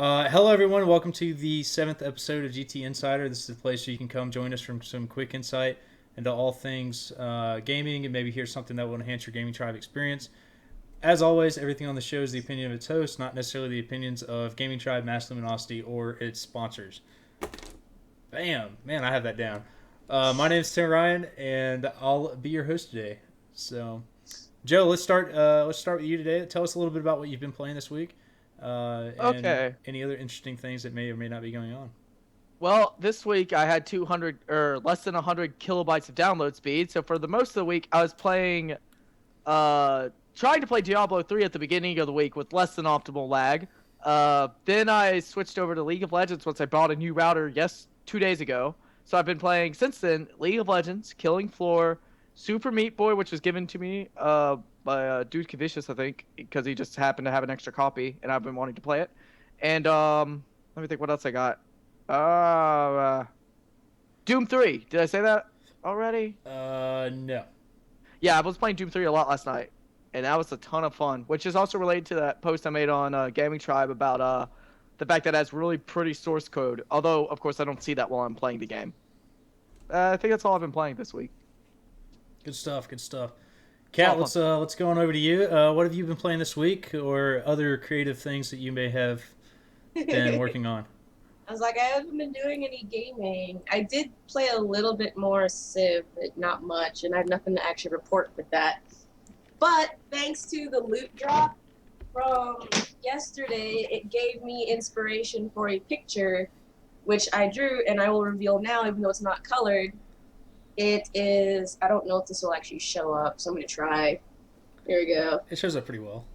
Hello, everyone. Welcome to the seventh episode of GT Insider. This is the place where you can come join us from some quick insight into all things gaming and maybe hear something that will enhance your gaming tribe experience. As always, everything on the show is the opinion of its host, not necessarily the opinions of Gaming Tribe, Mass Luminosity, or its sponsors. Bam! Man, I have that down. My name is Tim Ryan, and I'll be your host today. So, Joe, let's start. Let's start with you today. Tell us a little bit about what you've been playing this week, and Okay. any other interesting things that may or may not be going on. Well, this week I had 200 or less than 100 kilobytes of download speed. So for the most of the week, I was playing, trying to play Diablo 3 at the beginning of the week with less than optimal lag. Then I switched over to League of Legends once I bought a new router, 2 days ago. So I've been playing since then League of Legends, Killing Floor, Super Meat Boy, which was given to me by Dude Cavicius, I think, because he just happened to have an extra copy and I've been wanting to play it. And let me think what else I got. Uh, Doom 3. Did I say that already? No. Yeah, I was playing Doom 3 a lot last night, and that was a ton of fun. Which is also related to that post I made on Gaming Tribe about the fact that it has really pretty source code. Although, of course, I don't see that while I'm playing the game. I think that's all I've been playing this week. Good stuff. Good stuff. It's a lot Kat, of fun. let's go on over to you. What have you been playing this week, or other creative things that you may have been I working on? was like, I haven't been doing any gaming. I did play a little bit more Civ, but not much, and I have nothing to actually report with that. But thanks to the loot drop from yesterday, it gave me inspiration for a picture, which I drew, and I will reveal now, even though it's not colored. It is, I don't know if this will actually show up, so I'm going to try. Here we go. It shows up pretty well.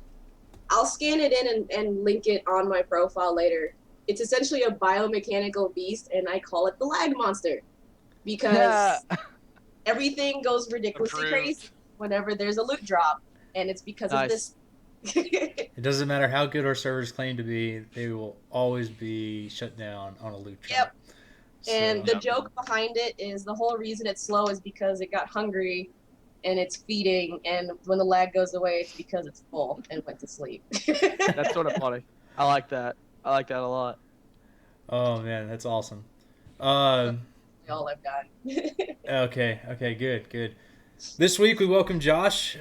I'll scan it in and link it on my profile later. It's essentially a biomechanical beast, and I call it the lag monster Yeah, because everything goes ridiculously crazy Approved. whenever there's a loot drop, and it's because of nice. this. It doesn't matter how good our servers claim to be; they will always be shut down on a loot drop. Yep. So, And the Yep. joke behind it is the whole reason it's slow is because it got hungry and it's feeding, and when the lag goes away, it's because it's full and went to sleep. That's sort of funny. I like that. I like that a lot. oh man, that's awesome. Um, All I've got. okay, good. This week we welcome Josh.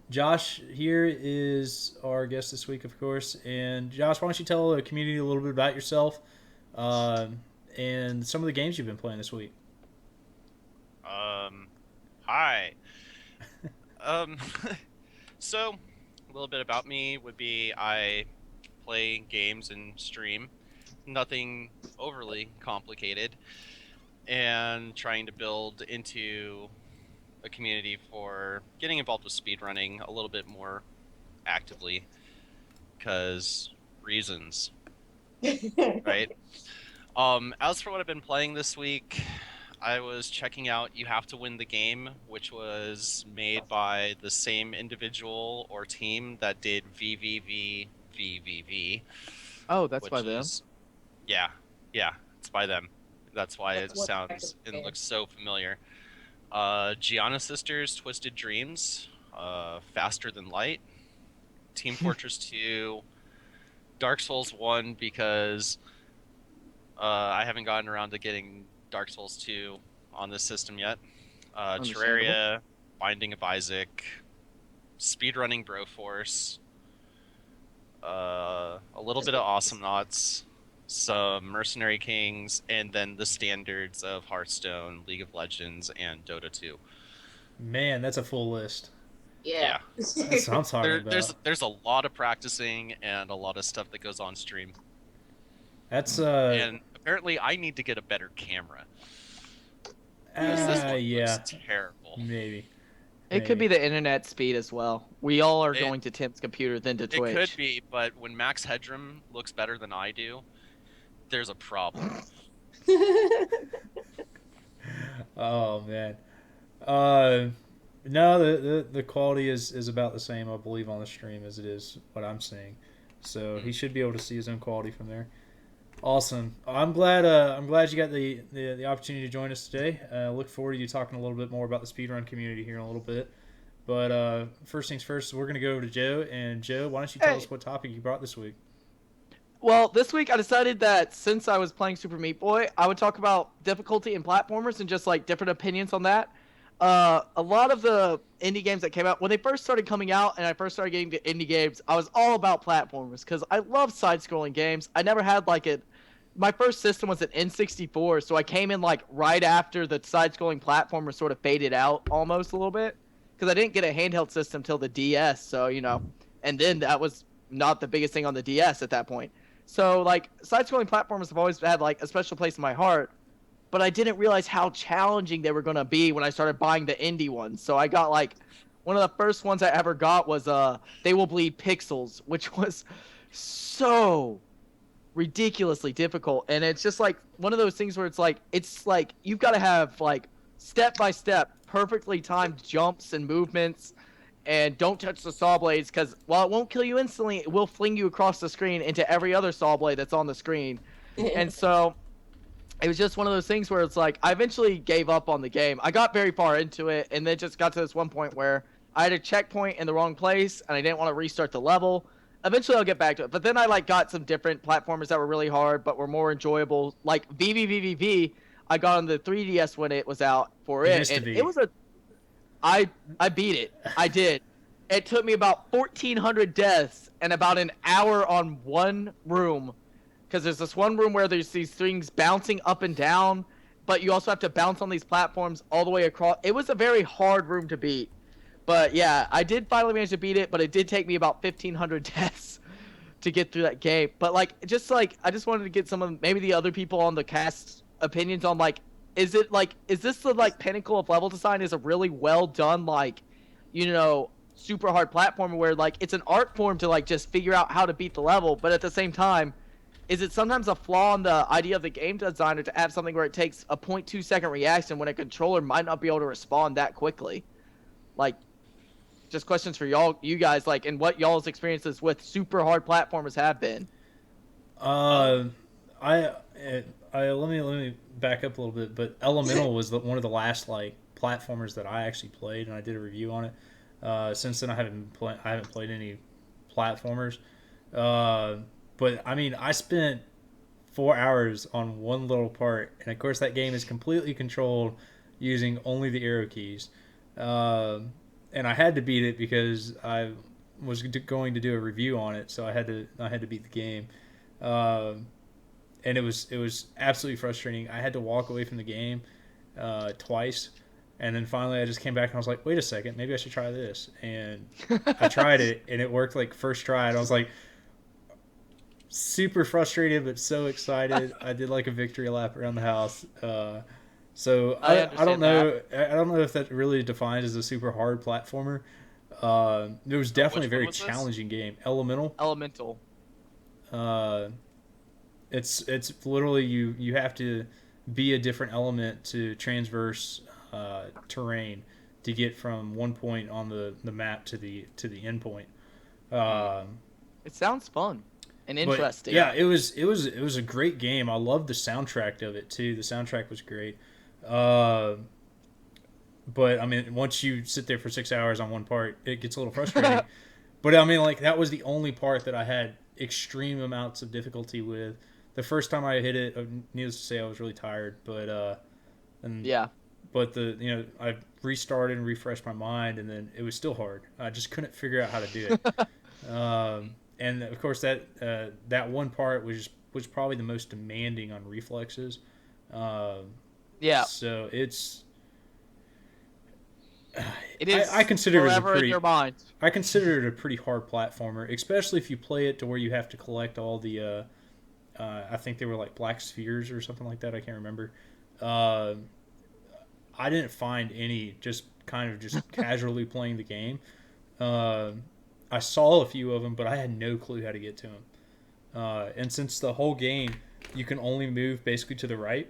Josh here is our guest this week, of course. And Josh, why don't you tell the community a little bit about yourself uh, and some of the games you've been playing this week? Hi. Um, so a little bit about me would be I play games and stream. Nothing overly complicated, and trying to build into a community for getting involved with speedrunning a little bit more actively, because reasons, right? As for what I've been playing this week, I was checking out You Have to Win the Game, which was made by the same individual or team that did VVVVVV, Oh, that's by which them. is, yeah, yeah, it's by them. That's why That's it what sounds and looks so familiar. Gianna Sisters, Twisted Dreams, Faster Than Light, Team Fortress 2, Dark Souls 1 because I haven't gotten around to getting Dark Souls 2 on this system yet. Understandable. Terraria, Binding of Isaac, Speedrunning Broforce, a little bit of Awesome Knots, some Mercenary Kings, and then the standards of Hearthstone, League of Legends, and Dota 2. Man, that's a full list. Yeah. Yeah, That's what I'm talking about. there's a lot of practicing and a lot of stuff that goes on stream. That's And apparently, I need to get a better camera because this one looks yeah, terrible. maybe, It could be maybe. the internet speed as well. We all are It going to Tim's computer, then to it could Twitch. be, but when Max Headroom looks better than I do, there's a problem. Oh man. Uh, no, the quality is about the same, I believe, on the stream as it is what I'm seeing. So he Mm. should be able to see his own quality from there. Awesome. I'm glad you got the opportunity to join us today. Look forward to you talking a little bit more about the speedrun community here in a little bit. But first things first, we're gonna go to Joe. And Joe, why don't you tell Hey, us what topic you brought this week? Well, this week I decided that since I was playing Super Meat Boy, I would talk about difficulty in platformers and just like different opinions on that. A lot of the indie games that came out when they first started coming out, and I first started getting to indie games, I was all about platformers because I love side-scrolling games. I never had like it. My first system was an N64, so I came in like right after the side-scrolling platformer sort of faded out almost a little bit because I didn't get a handheld system till the DS. So and then that was not the biggest thing on the DS at that point. So like side-scrolling platformers have always had like a special place in my heart, but I didn't realize how challenging they were gonna be when I started buying the indie ones. So I got like one of the first ones I ever got was They Will Bleed Pixels, which was so ridiculously difficult. And it's just like one of those things where it's like you've got to have like step by step perfectly timed jumps and movements, and don't touch the saw blades because while it won't kill you instantly, it will fling you across the screen into every other saw blade that's on the screen. And so it was just one of those things where it's like I eventually gave up on the game. I got very far into it, and then just got to this one point where I had a checkpoint in the wrong place, and I didn't want to restart the level. Eventually, I'll get back to it. But then I like got some different platformers that were really hard, but were more enjoyable. Like VVVVV, I got on the 3DS when it was out for it, and it was I beat it. I did. It took me about 1,400 deaths and about an hour on one room. Because there's this one room where there's these things bouncing up and down, but you also have to bounce on these platforms all the way across. It was a very hard room to beat. But yeah, I did finally manage to beat it, but it did take me about 1,500 deaths to get through that game. But like, I just wanted to get some of maybe the other people on the cast opinions on like, is this the like pinnacle of level design? Is a really well done like, super hard platform where like it's an art form to like just figure out how to beat the level, but at the same time, is it sometimes a flaw in the idea of the game designer to have something where it takes a 0.2-second reaction when a controller might not be able to respond that quickly? Like, just questions for you guys, like, and what y'all's experiences with super hard platformers have been. Let me back up a little bit. But Elemental was one of the last like platformers that I actually played, and I did a review on it. Since then, I haven't played any platformers. But I mean, I spent 4 hours on one little part, and of course, that game is completely controlled using only the arrow keys. And I had to beat it because I was going to do a review on it, so I had to beat the game. And it was absolutely frustrating. I had to walk away from the game twice, and then finally I just came back and I was like, wait a second, maybe I should try this. And I tried it, and it worked like first try. And I was like super frustrated, but so excited. I did like a victory lap around the house. So I don't know. I don't know if that really defines as a super hard platformer. It was definitely a very challenging game. Elemental. It's literally you have to be a different element to transverse terrain to get from one point on the map to the end point. It sounds fun and interesting. Yeah, it was a great game. I loved the soundtrack of it too. The soundtrack was great. But I mean, once you sit there for 6 hours on one part, it gets a little frustrating. But I mean, like that was the only part that I had extreme amounts of difficulty with. The first time I hit it, needless to say, I was really tired. But But I restarted and refreshed my mind, and then it was still hard. I just couldn't figure out how to do it. And of course, that one part was probably the most demanding on reflexes. So it is. I consider it I consider it a pretty hard platformer, especially if you play it to where you have to collect all the. I think they were like black spheres or something like that. I can't remember. I didn't find any just casually playing the game. I saw a few of them, but I had no clue how to get to them. And since the whole game, you can only move basically to the right.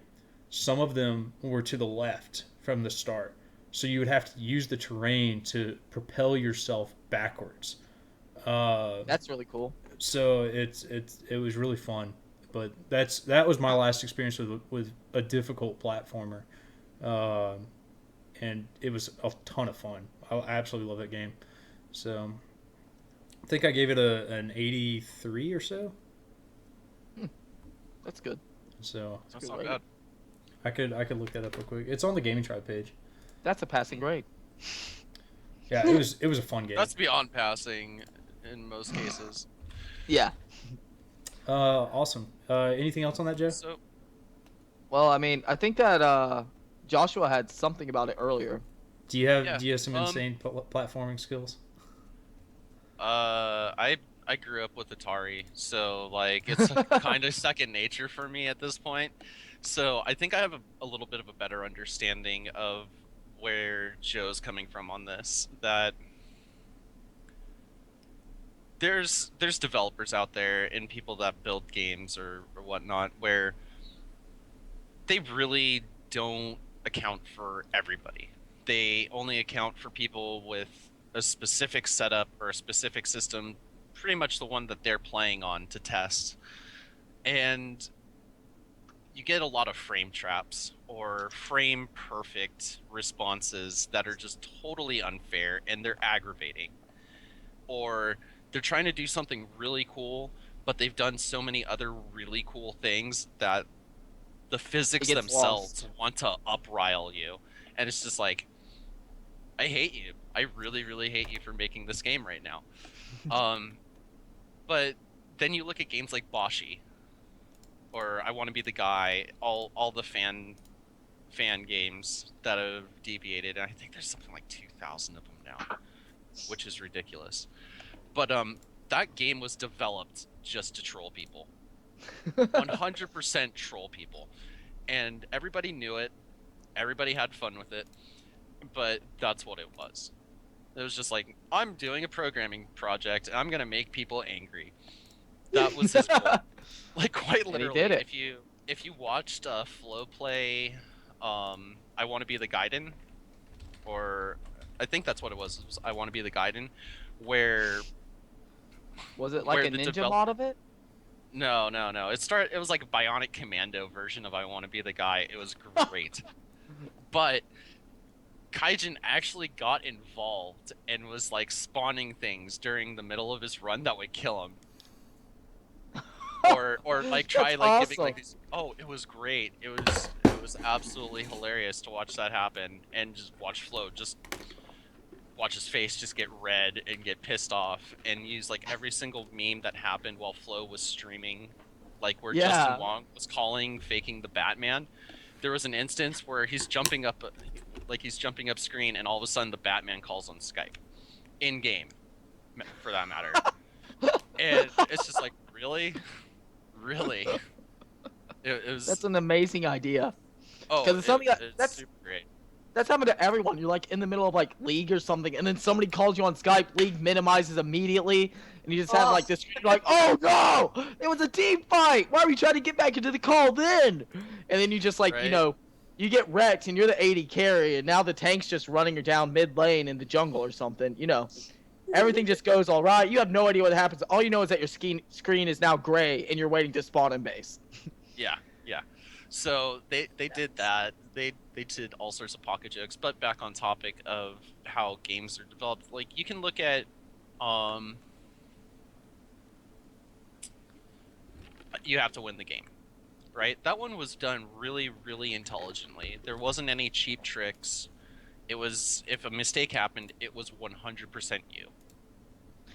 Some of them were to the left from the start. So you would have to use the terrain to propel yourself backwards. That's really cool. So it was really fun. But that was my last experience with a difficult platformer. And it was a ton of fun. I absolutely love that game. So I think I gave it an 83 or so. That's good. So That's good not rate. bad. I could look that up real quick. It's on the Gaming Tribe page. That's a passing grade. Yeah, it was a fun game. That's beyond passing in most cases. Yeah. Awesome. Anything else on that, Joe? So Well, I mean, I think that Joshua had something about it earlier. Do you have Yeah, some insane platforming skills? I grew up with Atari, so like it's kind of second nature for me at this point. So I think I have a little bit of a better understanding of where Joe's coming from on this. That there's developers out there and people that build games or whatnot where they really don't account for everybody. They only account for people with a specific setup or a specific system, pretty much the one that they're playing on to test. And you get a lot of frame traps or frame perfect responses that are just totally unfair and they're aggravating. Or they're trying to do something really cool, but they've done so many other really cool things that the physics gets themselves lost. want to uprile you. And it's just like, I hate you. I really, really hate you for making this game right now. But then you look at games like Boshi, or I Want to Be the Guy, all the fan games that have deviated, and I think there's something like 2,000 of them now, which is ridiculous. But that game was developed just to troll people. 100% troll people. And everybody knew it. Everybody had fun with it. But that's what it was. It was just like, I'm doing a programming project and I'm going to make people angry. That was his goal. Like, quite And he literally. did it. If you watched Flo play I Want to Be the Gaiden, or I think that's what it was I Want to Be the Gaiden, where Was it like Where a the ninja mod of it? No. It was like a Bionic Commando version of I Want to Be the Guy. It was great. But Kaijin actually got involved and was like spawning things during the middle of his run that would kill him. Or like try That's like giving awesome. like these it was great. It was absolutely hilarious to watch that happen and just watch Flo just watch his face just get red and get pissed off and use like every single meme that happened while Flo was streaming, like where Yeah. Justin Wong was faking the Batman. There was an instance where he's jumping up screen and all of a sudden the Batman calls on Skype in game, for that matter. And it's just like, really it was That's an amazing idea. oh 'cause it's something that- it's that's- super great. That's happened to everyone. You're like in the middle of like League or something, and then somebody calls you on Skype. League minimizes immediately, and you just have like this. You're like, oh no, it was a team fight. Why are we trying to get back into the call then? And then you just like Right. you get wrecked, and you're the AD carry, and now the tank's just running down mid lane in the jungle or something. Everything just goes all right. You have no idea what happens. All you know is that your screen is now gray, and you're waiting to spawn in base. Yeah. So they did that. They did all sorts of pocket jokes. But back on topic of how games are developed, like you can look at You Have to Win the Game, right? That one was done really, really intelligently. There wasn't any cheap tricks. It was, if a mistake happened, it was 100% you.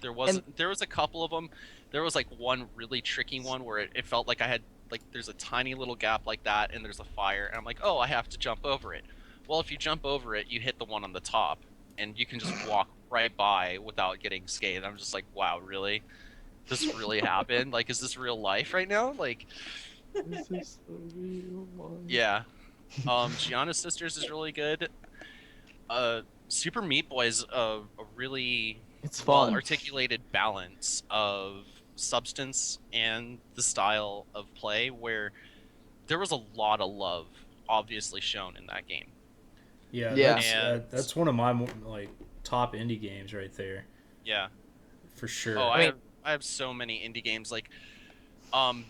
There was a couple of them. There was like one really tricky one where it felt like I had like there's a tiny little gap like that and there's a fire and I'm like, oh, I have to jump over it. Well, if you jump over it, you hit the one on the top and you can just walk right by without getting scathed. I'm just like, wow, really? This really happened? Like, is this real life right now? Like, yeah. Gianna Sisters is really good. Super Meat Boy is a really It's fun. articulated balance of substance and the style of play where there was a lot of love obviously shown in that game. Yeah, Yeah. that's one of my like top indie games right there, Yeah. for sure. Oh, I I have so many indie games like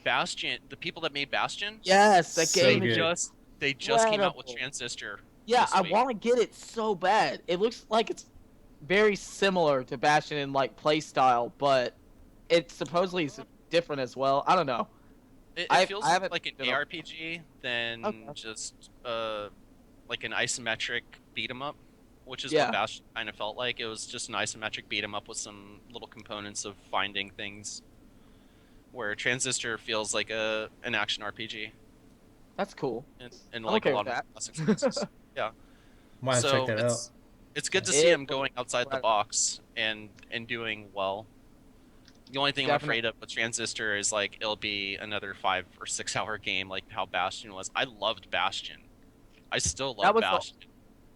Bastion, the people that made Bastion. Yes, that So game good. is They just came out with incredible. Transistor. Yeah, this I week. want to get it so bad. It looks like it's very similar to Bastion in like play style, but it supposedly is different as well. I don't know. I feels haven't like an been a- ARPG than Okay. just like an isometric beat 'em up, which is Yeah. what Bastion kind of felt like. It was just an isometric beat 'em up with some little components of finding things. Where Transistor feels like an action RPG That's cool. in I'm like okay a lot with of that. less experiences. Yeah. Might have to check So that out. it's good to It see him was going outside the incredible. box and doing well. The only thing I'm Definitely. afraid of with Transistor is like it'll be another 5 or 6 hour game like how Bastion was. I loved Bastion. I still That love was the- Bastion.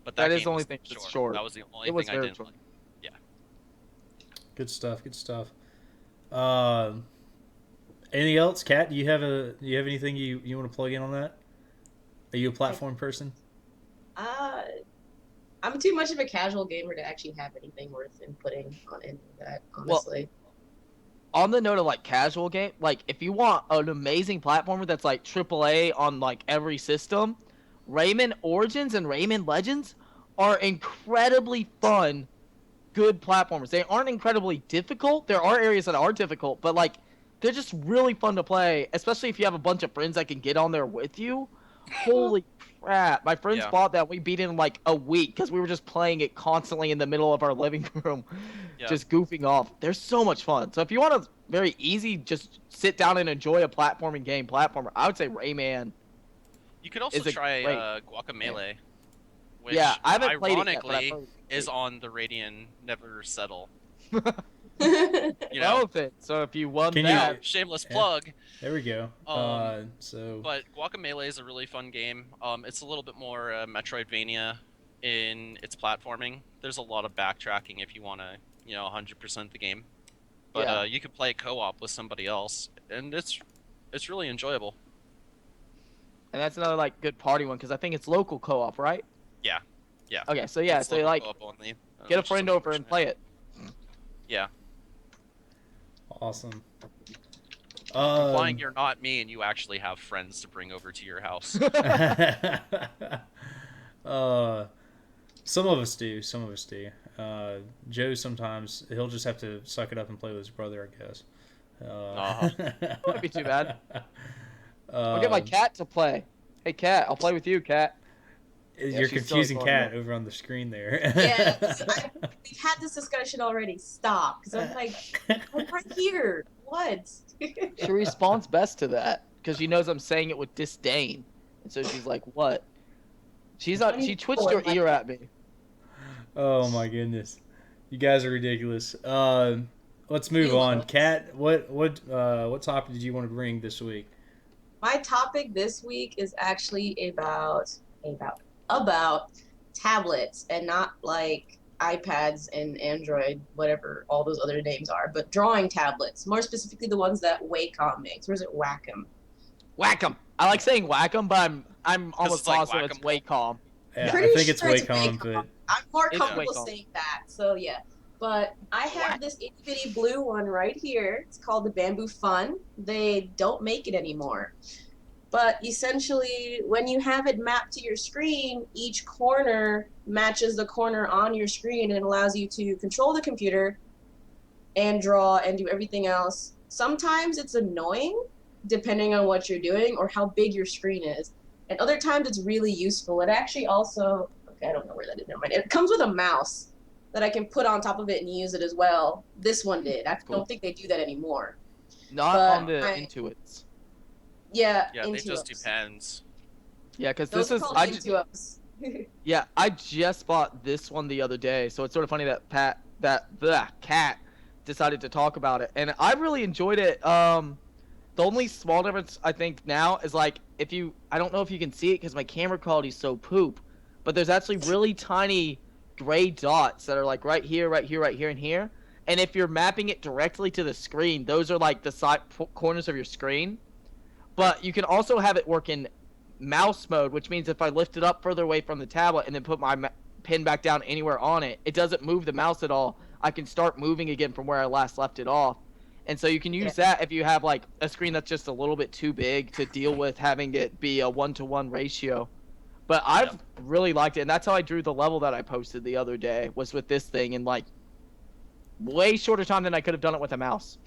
But that that is game the only was thing that's short. short. That was the only It was thing I very didn't short. like. Good stuff. Good stuff. Anything else, Kat? Do you have anything you want to plug in on that? Are you a platform person? I'm too much of a casual gamer to actually have anything worth inputting on any of that, honestly. On the note of like casual game, like if you want an amazing platformer that's like AAA on like every system, Rayman Origins and Rayman Legends are incredibly fun, good platformers. They aren't incredibly difficult. There are areas that are difficult, but like they're just really fun to play, especially if you have a bunch of friends that can get on there with you. Holy crap. My friends Yeah. bought that. We beat it in like a week because we were just playing it constantly in the middle of our living room, Yeah. just goofing off. They're so much fun. So if you want a very easy, just sit down and enjoy a platforming game, platformer, I would say Rayman. You could also Is a try great Guacamelee, which Yeah, I haven't played it yet, but I've ironically heard is on the Radiant Never Settle. it's You know, relevant. So if you won Can you- that, shameless Yeah. plug. There we go. So But Guacamelee is a really fun game. It's a little bit more Metroidvania in its platforming. There's a lot of backtracking if you want to, 100% the game. But Yeah. you could play co-op with somebody else, and it's really enjoyable. and that's another like good party one because I think it's local co-op, right? Yeah. Yeah. Okay, so yeah, It's so local like co-op only, get a which is friend over and unfortunate. play it. Yeah. awesome. Implying you're not me and you actually have friends to bring over to your house. Some of us do. Some of us do. Joe sometimes he'll just have to suck it up and play with his brother, I guess. Wouldn't be too bad. I'll get my cat to play. Hey, cat, I'll play with you, cat. You're she's confusing still Cat ignoring over on the screen there. Yeah, we've had this discussion already. Stop. Because I'm like, I'm right here. What? She responds best to that because she knows I'm saying it with disdain, and so she's like, "What?" She's not. She twitched her ear at me. Oh my goodness, you guys are ridiculous. Let's move You on. love Kat, what topic did you want to bring this week? My topic this week is actually about tablets and not like iPads and Android, whatever all those other names are, but drawing tablets. More specifically, the ones that Wacom makes. Or is it Wacom? Whack 'em. I like saying whack 'em, but I'm almost it's like positive it's whack-a-mole. Wacom. Yeah, I Pretty think it's sure it's Wacom, Wacom. but I'm more It's comfortable Wacom. saying that, so yeah. But I have this itty bitty blue one right here. It's called the Bamboo Fun. They don't make it anymore. But essentially, when you have it mapped to your screen, each corner matches the corner on your screen and it allows you to control the computer and draw and do everything else. Sometimes it's annoying, depending on what you're doing or how big your screen is. And other times it's really useful. It actually also, okay, I don't know where that is. Never mind. It comes with a mouse that I can put on top of it and use it as well. This one did. I Cool. don't think they do that anymore. Not But on the I- Intuits. Yeah, Yeah, it just Intuos. depends. Yeah, because Those this are is called I Intuos. Yeah, I just bought this one the other day, so it's sort of funny that Cat decided to talk about it, and I really enjoyed it. The only small difference I think now is like I don't know if you can see it because my camera quality is so poop, but there's actually really tiny gray dots that are like right here, right here, right here, and here. And if you're mapping it directly to the screen, those are like the side corners of your screen. But you can also have it work in mouse mode, which means if I lift it up further away from the tablet and then put my pin back down anywhere on it, it doesn't move the mouse at all. I can start moving again from where I last left it off. And so you can use that if you have like a screen that's just a little bit too big to deal with having it be a 1-to-1 ratio. But I've really liked it, and that's how I drew the level that I posted the other day, was with this thing in like way shorter time than I could have done it with a mouse.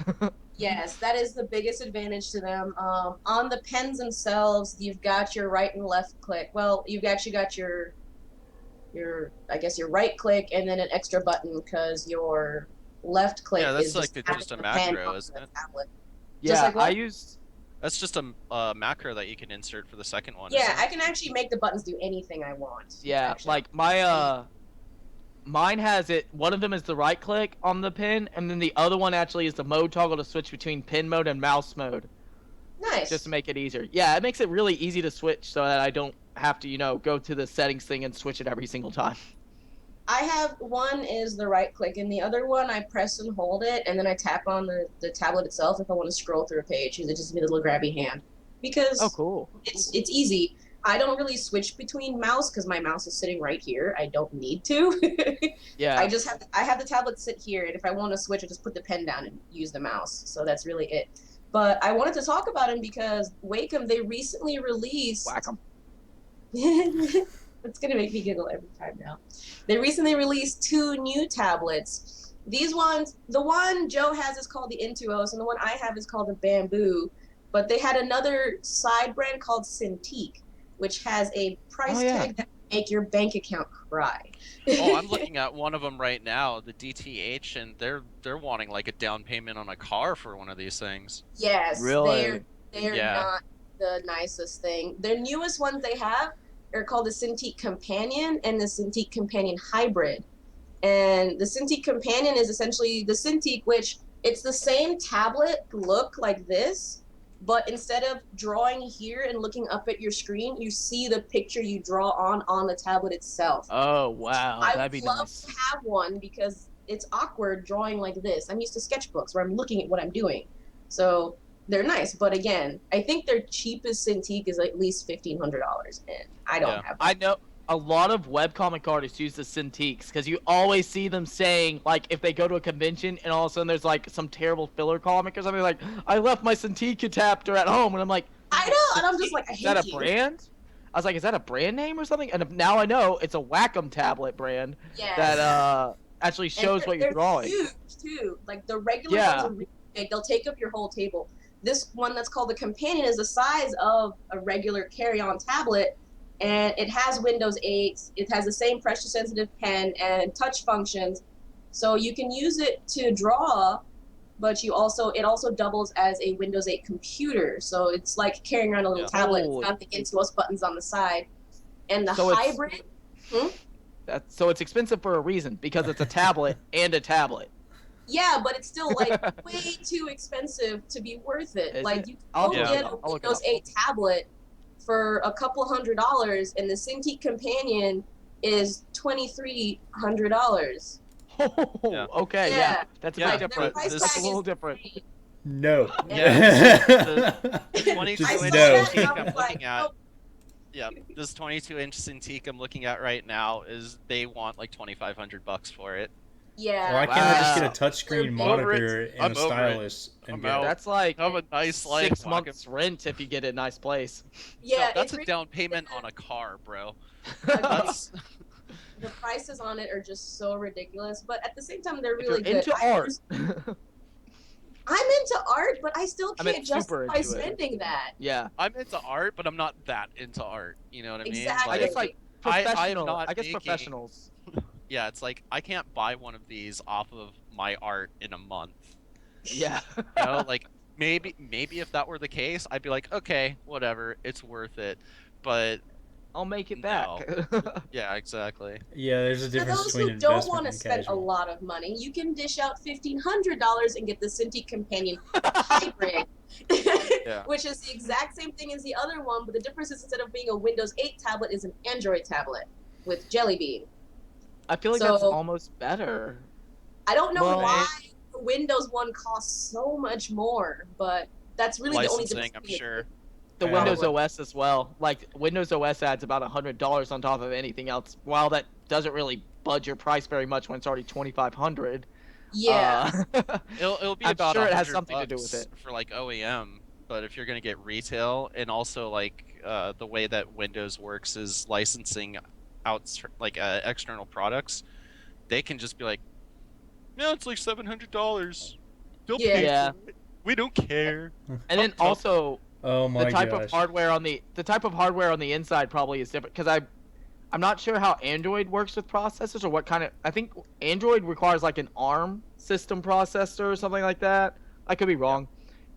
Yes, that is the biggest advantage to them. On the pens themselves, you've got your right and left click. Well, you got your I guess your right click and then an extra button because your left click Yeah, is that's like just tapping just a the pen macro, on isn't the it? tablet. Just Yeah, like what? That's just a macro that you can insert for the second one, Yeah, isn't I it? can actually make the buttons do anything I want. yeah, Actually. like mine has it. One of them is the right click on the pin, and then the other one actually is the mode toggle to switch between pin mode and mouse mode, Nice. just to make it easier. Yeah, it makes it really easy to switch so that I don't have to, go to the settings thing and switch it every single time. I have one is the right click, and the other one I press and hold it, and then I tap on the tablet itself if I want to scroll through a page, because it just gives me a little grabby hand. Because Oh, cool. it's easy. I don't really switch between mouse because my mouse is sitting right here. I don't need to. Yeah. I have the tablet sit here, and if I want to switch, I just put the pen down and use the mouse. So that's really it. But I wanted to talk about him because Wacom, they recently released. Whack 'em. It's gonna make me giggle every time now. They recently released 2 new tablets. These ones, the one Joe has is called the Intuos, and the one I have is called the Bamboo. But they had another side brand called Cintiq, which has a price tag that will make your bank account cry. Oh, I'm looking at one of them right now, the DTH, and they're wanting like a down payment on a car for one of these things. Yes, Really? they're Yeah. not the nicest thing. Their newest ones they have are called the Cintiq Companion and the Cintiq Companion Hybrid. And the Cintiq Companion is essentially the Cintiq, which it's the same tablet look like this, but instead of drawing here and looking up at your screen, you see the picture you draw on the tablet itself. Oh, wow. I That'd would be love nice. to have one because it's awkward drawing like this. I'm used to sketchbooks where I'm looking at what I'm doing. So they're nice, but again, I think their cheapest Cintiq is at least $1,500, and I don't Yeah. have that. I know a lot of webcomic artists use the Cintiqs because you always see them saying, like, if they go to a convention and all of a sudden there's, like, some terrible filler comic or something, like, I left my Cintiq adapter at home. And I'm like, I know, and I'm just like, I is that hate a you. brand? I was like, is that a brand name or something? And now I know it's a Wacom tablet brand Yes. that actually And shows what they're you're drawing. huge too. Like the regular Yeah. ones are really big. They'll take up your whole table. This one that's called the Companion is the size of a regular carry-on tablet, and it has Windows 8. It has the same pressure-sensitive pen and touch functions, so you can use it to draw. But it also doubles as a Windows 8 computer. So it's like carrying around a little Yeah. tablet. Holy. It's got the Intuos buttons on the side, and the So it's- hybrid. So it's expensive for a reason because it's a tablet and a tablet. Yeah, but it's still like way too expensive to be worth it. Is like it? you I'll can look go it get up. a I'll look it Windows up. 8 tablet for a couple $100, and the Cintiq Companion is $2,300. Oh, okay, yeah. Yeah. That's Yeah, way different. Their price this- That's tag a little is different. insane. No. Yeah. 22 I Just saw inch no. that and I Cintiq I'm was like, looking at. oh, Yeah, this 22-inch Cintiq I'm looking at right now is they want like $2,500 for it. yeah. Why can't I just get a Wow. touchscreen I'm over it. monitor and I'm a over it. stylus and I'm go? out. That's like Have a nice life, 6 Wacom. months rent if you get a nice place. Yeah, No, that's it a really- down payment on a car, bro. Agreed. That's the prices on it are just so ridiculous, but at the same time, they're If really you're good. into art. I'm into art, but I still I meant can't super justify into it. spending that. Yeah. I'm into art, but I'm not that into art. You know what I mean? Exactly. I guess like professional. not I guess making- professionals. Yeah, it's like I can't buy one of these off of my art in a month. Yeah. You know, like maybe if that were the case, I'd be like, okay, whatever, it's worth it. But I'll make it back. yeah, exactly. Yeah, there's a For difference those between who don't investment want to and spend a casual. lot of money, you can dish out $1,500 and get the Cintiq Companion Hybrid, Yeah. which is the exact same thing as the other one, but the difference is instead of being a Windows 8 tablet, is an Android tablet with Jelly Bean. I feel like that's So- almost better. I don't know Well, why the Windows one costs so much more, but that's really the only Licensing, difference. I'm between the sure. two. The Yeah. Windows Probably. OS as well. Like Windows OS adds about $100 on top of anything else. While that doesn't really budge your price very much when it's already $2,500. Yeah. It'll be I'm about sure it has 100 something to do bucks with it. for like OEM, but if you're gonna get retail and also like the way that Windows works is licensing out like external products, they can just be like, no, it's like $700. They'll Yeah. pay Yeah. for it. We don't care. And then also Oh my the type gosh. of hardware on the inside probably is different because I'm not sure how Android works with processors or what kind of. I think Android requires like an ARM system processor or something like that. I could be wrong.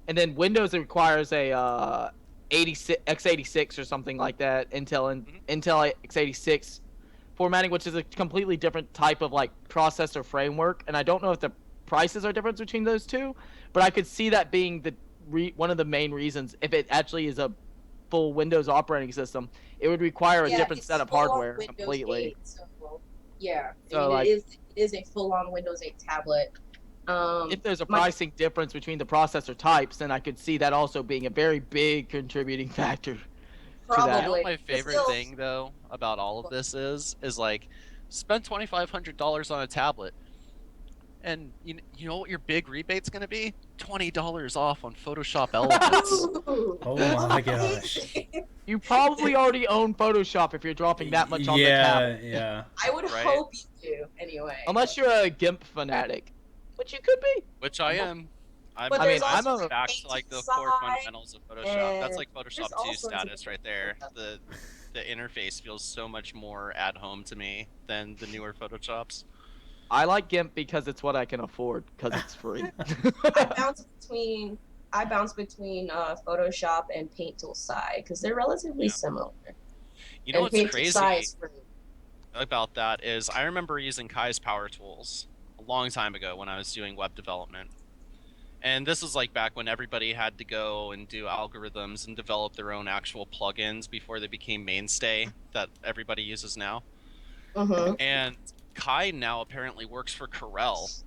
And then Windows it requires a 86 x86 or something like that. Intel x86 formatting, which is a completely different type of like processor framework. And I don't know if the prices are different between those two, but I could see that being one of the main reasons if it actually is a full Windows operating system, it would require a different it's set of full on hardware Windows completely. 8, so, yeah, So, I mean, like- it is a full-on Windows 8 tablet. If there's a my- pricing difference between the processor types, then I could see that also being a very big contributing factor. Probably. that. You know what my But favorite still- thing though about all of this is like spend $2,500 on a tablet, and you know what your big rebate's gonna be? $20 off on Photoshop Elements. Oh my gosh. You probably already own Photoshop if you're dropping that much on the tablet. Yeah. I would Right. hope you do, anyway. Unless you're a GIMP fanatic, which you could be. Which I am. But I mean, there's I'm also a- back paint to like the inside, core fundamentals of Photoshop. That's like there's Photoshop all 2 sorts of status right there. stuff. The interface feels so much more at home to me than the newer Photoshops. I like GIMP because it's what I can afford because it's free. I bounce between Photoshop and Paint Tool Sai because they're relatively Yeah. similar. You know And what's Paint Tool crazy Sai is free. about that is I remember using Kai's Power Tools a long time ago when I was doing web development. And this was like back when everybody had to go and do algorithms and develop their own actual plugins before they became mainstay that everybody uses now. Mm-hmm. And Kai now apparently works for Corel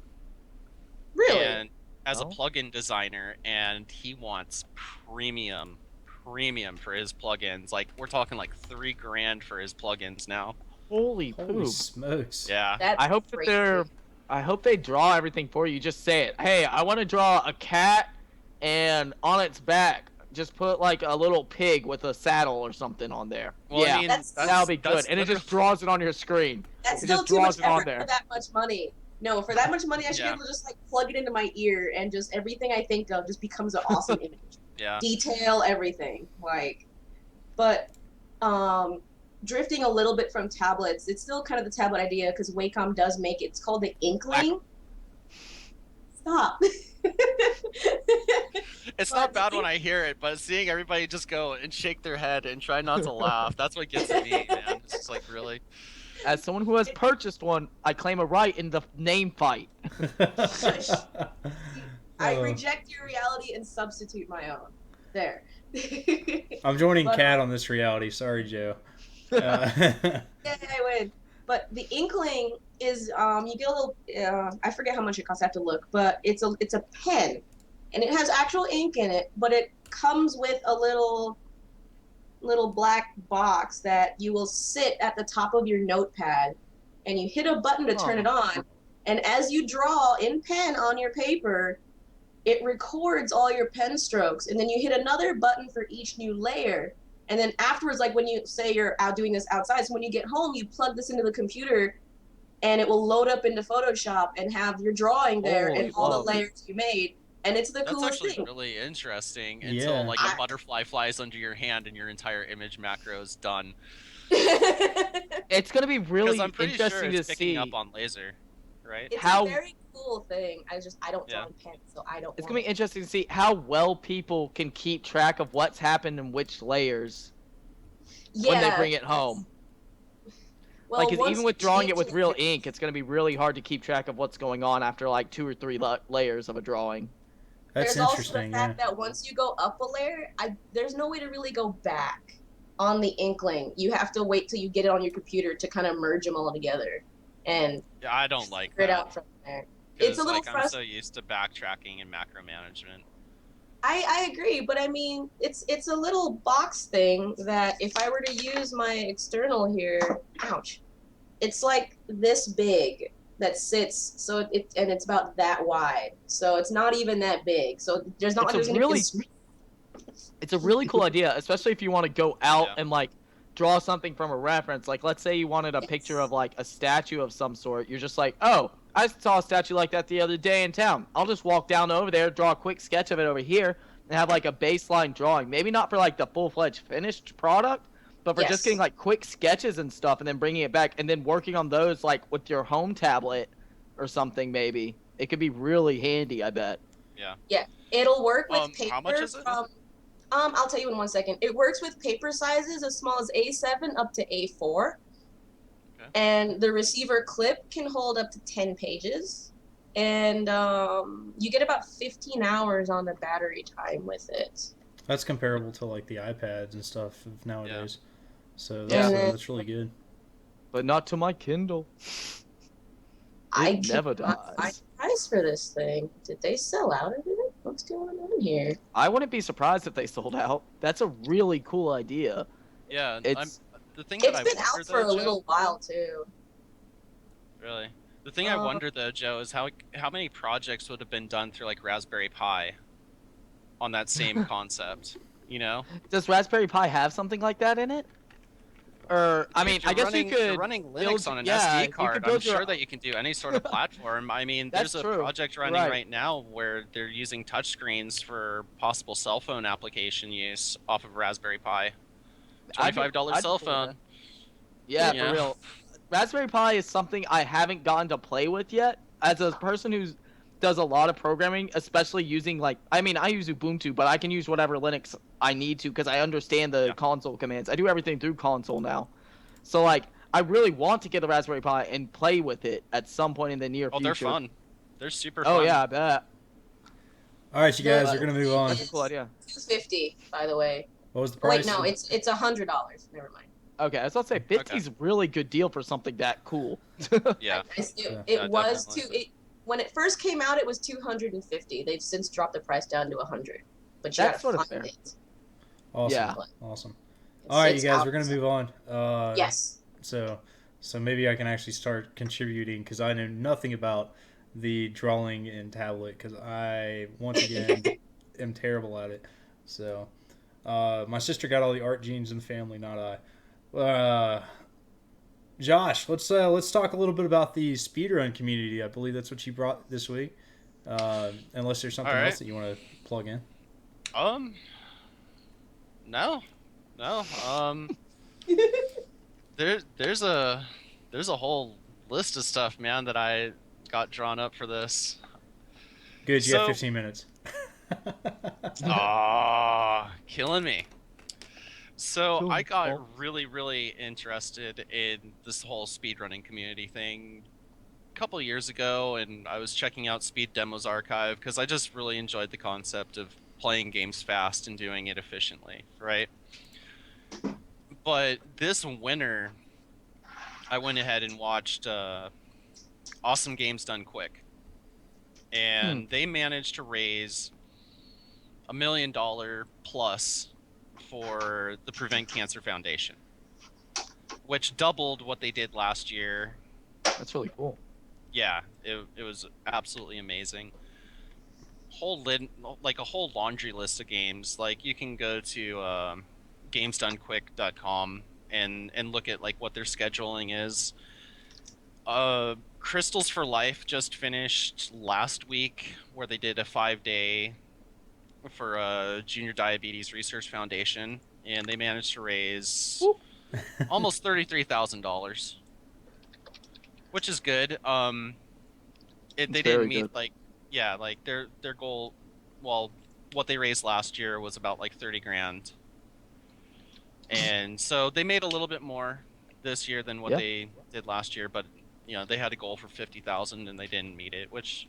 Really? and as a Oh. plugin designer, and he wants premium for his plugins. Like we're talking like $3,000 for his plugins now. Holy Holy poop. smokes. Yeah. That's I hope that crazy. I hope they draw everything for you. Just say it. Hey, I want to draw a cat, and on its back, just put like a little pig with a saddle or something on there. Well, yeah, I mean, that'll be good. that's And it just literally- draws it on your screen. That's It still just too draws much it on effort there. for that much money. No, for that much money, I should Yeah. be able to just like plug it into my ear and just everything I think of just becomes an awesome image. Yeah. Detail everything, like. But, drifting a little bit from tablets, it's still kind of the tablet idea because Wacom does make it. It's called the Inkling. Stop. It's not bad when I hear it, but seeing everybody just go and shake their head and try not to laugh, that's what gets me, man. It's just like, really? As someone who has purchased one, I claim a right in the name fight. I Oh. reject your reality and substitute my own. There. I'm joining But, Kat on this reality. Sorry, Joe. Yeah, I win. But the Inkling is you get a little I forget how much it costs. I have to look, but it's a pen, and it has actual ink in it. But it comes with a little black box that you will sit at the top of your notepad, and you hit a button to turn it on, and as you draw in pen on your paper, it records all your pen strokes, and then you hit another button for each new layer. And then afterwards, like when you say you're out doing this outside, so when you get home, you plug this into the computer, and it will load up into Photoshop and have your drawing there Holy and all the smokes. layers you made. And it's the That's coolest actually thing. really interesting Yeah. until like I- a butterfly flies under your hand and your entire image macro is done. It's gonna be really Because I'm pretty sure interesting it's to picking see. up on laser, right? It's How- a very cool thing. I don't draw Yeah. in pen, so I don't. It's gonna be interesting to see how well people can keep track of what's happened in which layers when they bring it home. Well, Like, 'cause once even with you drawing change it with real ink, it's gonna be really hard to keep track of what's going on after like 2 or 3 layers of a drawing. That's There's interesting. also the fact that once you go up a layer, there's no way to really go back on the Inkling. You have to wait till you get it on your computer to kind of merge them all together and Yeah, I don't like figure it that. out from there. 'cause, It's a little like, I'm so used to backtracking and macro management. I agree, but I mean, it's a little box thing that if I were to use my external here, ouch, it's like this big that sits, so it's about that wide, so it's not even that big. So there's not It's like a there's gonna really- be It's a really cool idea, especially if you want to go out Yeah. and like draw something from a reference. Like, let's say you wanted a picture of like a statue of some sort. You're just like, oh, I saw a statue like that the other day in town. I'll just walk down over there, draw a quick sketch of it over here, and have like a baseline drawing. Maybe not for like the full-fledged finished product, but for Yes. just getting like quick sketches and stuff, and then bringing it back, and then working on those like with your home tablet or something. Maybe it could be really handy. I bet. It'll work with paper. How much is it? I'll tell you in 1 second. It works with paper sizes as small as A7 up to A4. Okay. And the receiver clip can hold up to 10 pages. And you get about 15 hours on the battery time with it. That's comparable to like the iPads and stuff of nowadays. So Yeah. that's really good. But not to my Kindle. I It never cannot find dies. a price for this thing. Did they sell out of it? What's going on here? I wouldn't be surprised if they sold out. That's a really cool idea. Yeah, It's the thing that It's I been wonder out though, for a Joe, little while too. really. The thing I wonder though, Joe, is how many projects would have been done through like Raspberry Pi on that same concept, you know? does Raspberry Pi have something like that in it? Or I mean, If you're I guess running, you if you're could. running Linux build- on an yeah, you SD could card. I'm build your- sure that you can do any sort of platform. I mean, That's there's a true. project running Right. right now where they're using touchscreens for possible cell phone application use off of Raspberry Pi. $25 I'd cell pull that. phone. Yeah, Yeah. for real. Raspberry Pi is something I haven't gotten to play with yet. As a person who does a lot of programming, especially using like, I mean, I use Ubuntu, but I can use whatever Linux I need to because I understand the Yeah. console commands. I do everything through console now. So like, I really want to get the Raspberry Pi and play with it at some point in the near Oh, future. they're fun. They're super Oh fun. yeah, I bet. All right, you guys, we're gonna move on. That's a cool idea. $250, by the way. What was the Oh, price? wait, no, it's $100. Never mind. Okay, I was about to say 50 is a really good deal for something that cool. Yeah. It, Yeah. it Yeah, was definitely. when it first came out, it was 250. They've since dropped the price down to 100. But you That's gotta sort of find fair. it. Awesome. Yeah. Awesome. It's- All right, you it's guys, out. we're gonna move on. Yes. So maybe I can actually start contributing because I know nothing about the drawing in tablet because I once again am terrible at it. So my sister got all the art genes in the family, not I. Josh, let's talk a little bit about the speedrun community. I believe that's what you brought this week. Unless there's something All right. else that you want to plug in. No. There's a whole list of stuff, man, that I got drawn up for this. Good, you got So- 15 minutes. Ah, killing me. So Cool. I got really interested in this whole speedrunning community thing a couple years ago, and I was checking out Speed Demos Archive because I just really enjoyed the concept of playing games fast and doing it efficiently, right? But this winter, I went ahead and watched Awesome Games Done Quick, and they managed to raise $1 million plus for the Prevent Cancer Foundation, which doubled what they did last year. That's really cool. Yeah, it was absolutely amazing. Like a whole laundry list of games. Like you can go to gamesdonequick.com and look at like what their scheduling is. Crystals for Life just finished last week, where they did a 5-day for Junior Diabetes Research Foundation, and they managed to raise Whoop. almost $33,000, which is good. They very didn't meet good. like their goal. Well, what they raised last year was about like 30 grand, and so they made a little bit more this year than what Yeah. they did last year. But they had a goal for 50,000 and they didn't meet it, which.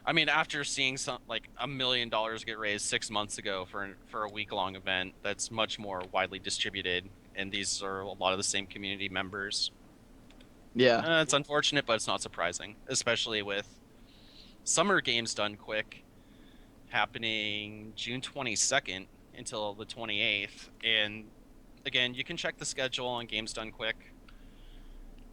I mean, after seeing some like $1 million get raised 6 months ago for a week-long event that's much more widely distributed, and these are a lot of the same community members. Yeah. It's unfortunate, but it's not surprising, especially with Summer Games Done Quick happening June 22nd until the 28th. And again, you can check the schedule on Games Done Quick.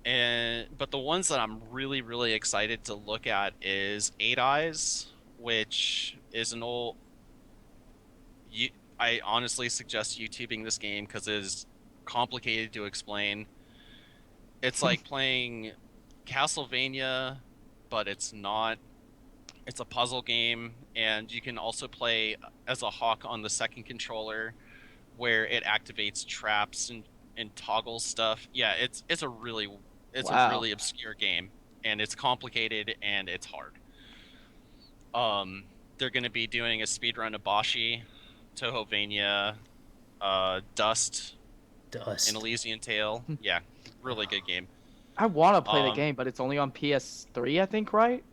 But the ones that I'm really excited to look at is Eight Eyes, which is an old. I honestly suggest YouTubing this game because it is complicated to explain. It's like playing Castlevania but it's not. It's a puzzle game, and you can also play as a hawk on the second controller, where it activates traps and toggles stuff. Yeah, it's a really Wow. a really obscure game, and it's complicated and it's hard. They're going to be doing a speedrun of Bashi, Tohovania, Dust, Dust. and Elysian Tale. Yeah, really good game. I want to play the Um, game, but it's only on PS3, I think, right?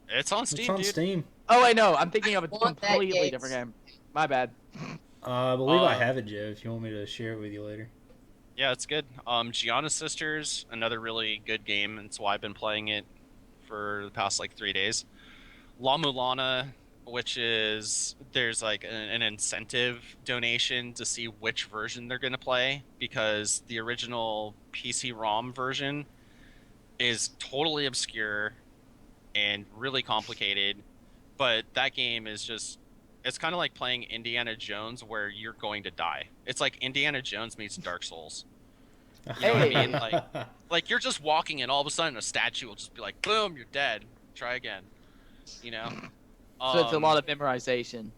It's on Steam, It's on dude. Steam. Oh, I know. I'm thinking of a want that, completely Gates. different game. My bad. I believe I Uh, have it, Joe. If you want me to share it with you later. Yeah, it's good. Gianna Sisters, another really good game. That's why I've been playing it for the past like 3 days. La Mulana, which is there's like an incentive donation to see which version they're gonna play, because the original PC-ROM version is totally obscure and really complicated. But that game is just it's kind of like playing Indiana Jones where you're going to die. It's like Indiana Jones meets Dark Souls. You know what I mean? Like you're just walking and all of a sudden a statue will just be like, boom, you're dead. Try again. You know? So it's a lot of memorization.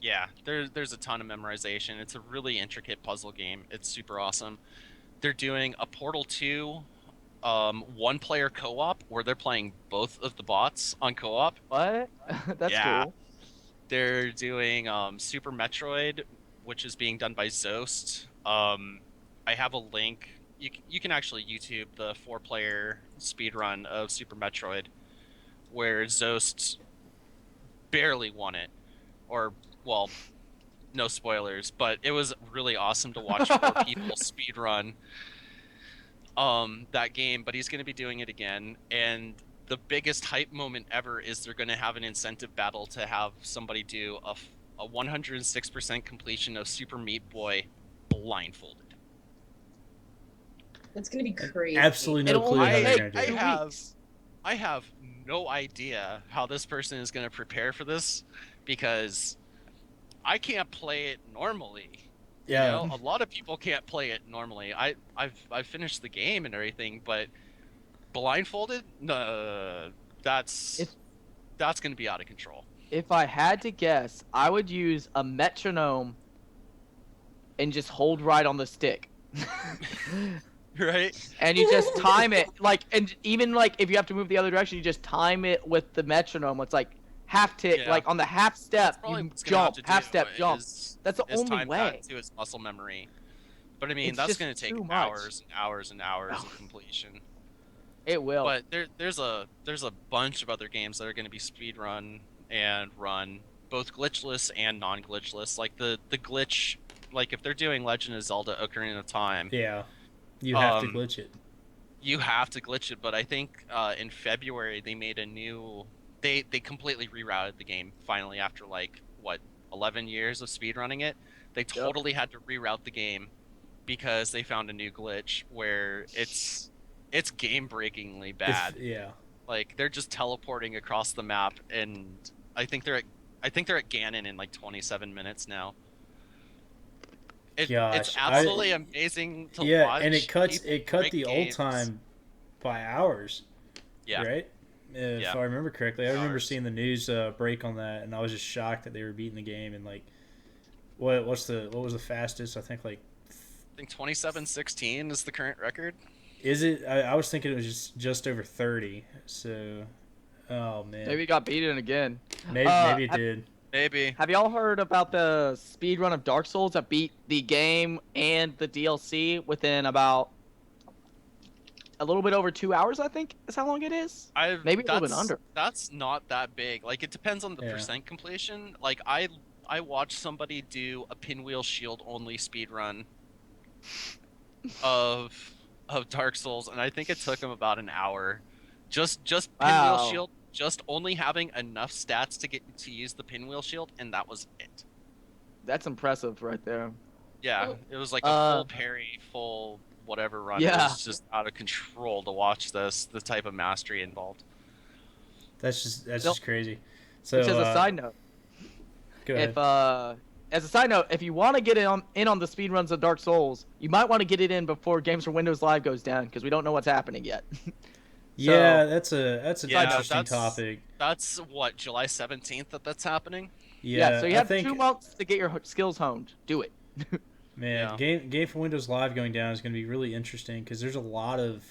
Yeah, there's a ton of memorization. It's a really intricate puzzle game. It's super awesome. They're doing a Portal 2 one-player co-op where they're playing both of the bots on co-op. What? That's Yeah. cool. They're doing Super Metroid, which is being done by Zost. I have a link. You can actually YouTube the 4-player speedrun of Super Metroid, where Zost barely won it, or well, no spoilers, but it was really awesome to watch 4 people speedrun that game. But he's going to be doing it again, and the biggest hype moment ever is they're going to have an incentive battle to have somebody do a 106% completion of Super Meat Boy blindfolded. That's gonna be crazy. Absolutely no It'll clue only how they're take gonna do I it. 2 have- weeks. I have no idea how this person is going to prepare for this, because I can't play it normally. Yeah. You know, a lot of people can't play it normally. I've finished the game and everything, but blindfolded, no, that's If- going to be out of control. If I had to guess, I would use a metronome and just hold right on the stick. Right? And you just time it, like, and even like if you have to move the other direction, you just time it with the metronome. It's like half tick, Yeah. like on the half step, Probably you what's gonna have jump, to half do step, jump. is That's the only time way. that to his muscle memory. But I mean, It's that's just going to take too much. hours and hours and hours of completion. It will. But there's a bunch of other games that are going to be speedrun and run, both glitchless and non-glitchless. Like the glitch, like if they're doing Legend of Zelda: Ocarina of Time, Yeah. You have to Um, glitch it. you have to glitch it. But I think in February they made a new. They completely rerouted the game finally after like what 11 years of speedrunning it. They totally had to reroute the game because they found a new glitch where it's game-breakingly bad. Yeah. Like they're just teleporting across the map, and I think they're at Ganon in like 27 minutes now. It's Gosh, absolutely amazing to Yeah, watch. and it cut break the old games. time by hours. Yeah. Right? If Yeah. I remember correctly. I remember Hours. seeing the news break on that, and I was just shocked that they were beating the game. And like, what was the fastest? I think like, I think 27:16 is the current record. is it? I was thinking it was just over 30. So, oh man, Maybe it got beaten again. maybe it did. Maybe. Have y'all heard about the speedrun of Dark Souls that beat the game and the DLC within about a little bit over 2 hours? I think is how long it is. Maybe a little bit under. That's not that big. Like it depends on the Yeah. percent completion. Like I watched somebody do a Pinwheel Shield only speed run of Dark Souls, and I think it took him about an hour. Just Pinwheel Wow. Shield, just only having enough stats to get to use the Pinwheel Shield, and that was it. That's impressive right there. Yeah, it was like a full parry, full whatever run. Yeah. It was just out of control to watch this, the type of mastery involved. That's just Nope. crazy. So, Which, as a side note, go ahead. if as a side note, if you want to get in on the speedruns of Dark Souls, you might want to get it in before Games for Windows Live goes down because we don't know what's happening yet. Yeah, that's an Yeah, interesting that's- topic. That's what, July 17th that's happening? Yeah, so you I have think 2 months to get your skills honed. Do it. man, Yeah. Game for Windows Live going down is going to be really interesting because there's a lot of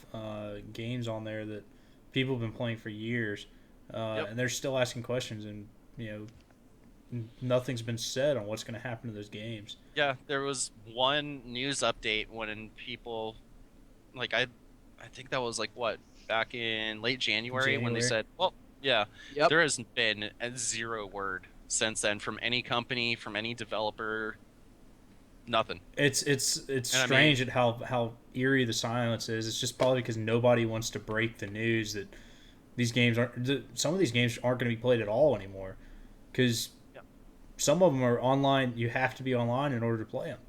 games on there that people have been playing for years, Yep. and they're still asking questions, and nothing's been said on what's going to happen to those games. Yeah, there was one news update when people, like I think that was like what, back in late January when they January. said, well, yeah, Yep. there hasn't been a zero word since then from any company, from any developer, nothing. It's I strange at how eerie the silence is. It's just probably because nobody wants to break the news that these games aren't. Some of these games aren't going to be played at all anymore, because Yep. some of them are online. You have to be online in order to play them.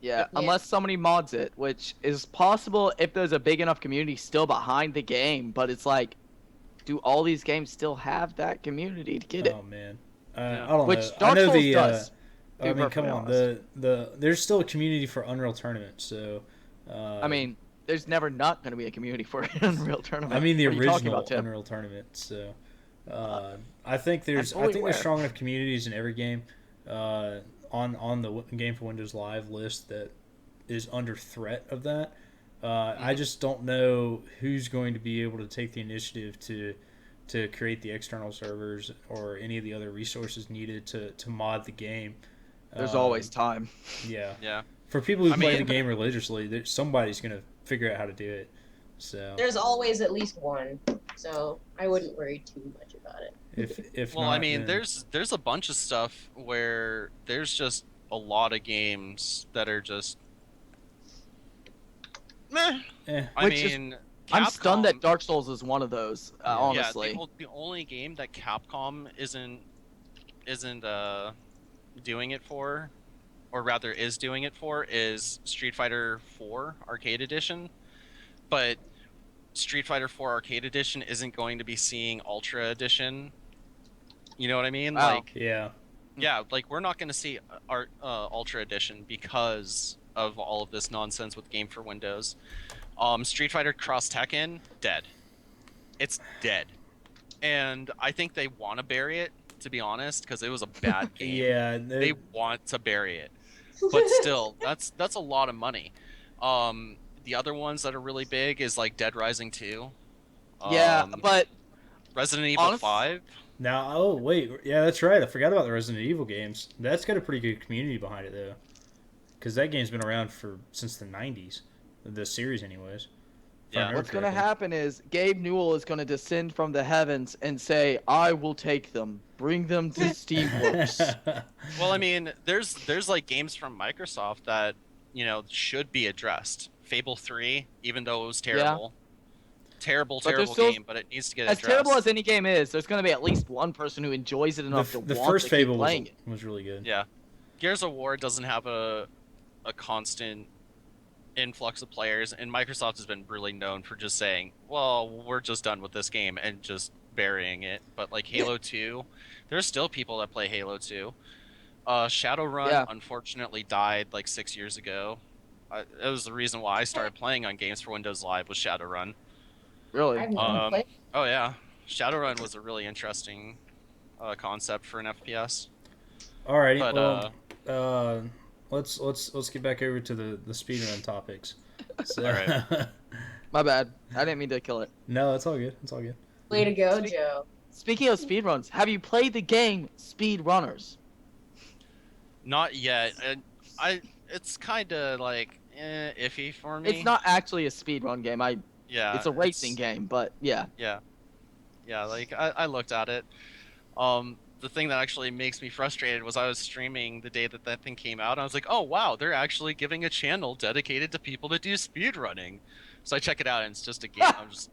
Yeah, Yeah. unless somebody mods it, which is possible if there's a big enough community still behind the game. But it's like, do all these games still have that community to get it? Oh man, Yeah. I don't Which know. Dark I know Souls the. does. I be mean, come perfectly on. honest. There's still a community for Unreal Tournament. So. I mean, there's never not going to be a community for an Unreal Tournament. I mean the What are you talking original about, Tim? Unreal Tournament. So, I think there's fully aware. strong enough communities in every game, on the Game for Windows Live list that is under threat of that. I just don't know who's going to be able to take the initiative to create the external servers or any of the other resources needed to mod the game. There's Um, always time. yeah. Yeah. For people who I play the mean- game religiously, somebody's going to figure out how to do it. So There's always at least one, so I wouldn't worry too much about it. if Well, not, I mean, then- there's a bunch of stuff where there's just a lot of games that are just meh. Eh. I Which is- mean, I'm stunned that Capcom- Dark Souls is one of those. Honestly, Yeah, the only game that Capcom isn't doing it for, or rather is doing it for, is Street Fighter 4 Arcade Edition. But Street Fighter 4 Arcade Edition isn't going to be seeing Ultra Edition. You know what I mean? Wow. Like, Yeah. yeah, like we're not going to see our Ultra Edition because of all of this nonsense with Game for Windows. Street Fighter Cross Tekken, dead. It's dead, and I think they want to bury it. To be honest, because it was a bad game. Yeah. They want to bury it, but still, that's a lot of money. The other ones that are really big is like Dead Rising 2. yeah, but Resident Evil honest- 5. Now, oh wait, yeah, that's right. I forgot about the Resident Evil games. That's got a pretty good community behind it though, because that game's been around since the '90s. The series, anyways. If I Yeah. remember what's going to correctly. happen is Gabe Newell is going to descend from the heavens and say, "I will take them, bring them to Steamworks." Well, I mean, there's like games from Microsoft that should be addressed. Fable 3, even though it was terrible, terrible But there's game, still- but it needs to get As addressed. terrible as any game is, there's going to be at least one person who enjoys it enough the to the want first to keep Fable playing it. was really good. Yeah, Gears of War doesn't have a constant influx of players, and Microsoft has been really known for just saying, "Well, we're just done with this game," and just burying it. But like Halo 2, there's still people that play Halo 2. Shadowrun Yeah. unfortunately died like 6 years ago. It was the reason why I started playing on Games for Windows Live was Shadowrun. Really? I've never played. Oh yeah, Shadowrun was a really interesting concept for an FPS. Alrighty, But well, let's get back over to the speedrun topics. So, Alright. My bad. I didn't mean to kill it. no, it's all good. It's all good. Way to go, Speak- Joe. Speaking of speedruns, have you played the game Speedrunners? Not yet. It's kind of like iffy for me. It's not actually a speedrun game. Yeah. It's a racing game, but yeah. Yeah. Yeah. Like I looked at it. The thing that actually makes me frustrated was I was streaming the day that thing came out. And I was like, oh wow, they're actually giving a channel dedicated to people that do speedrunning. So I check it out and it's just a game. I'm just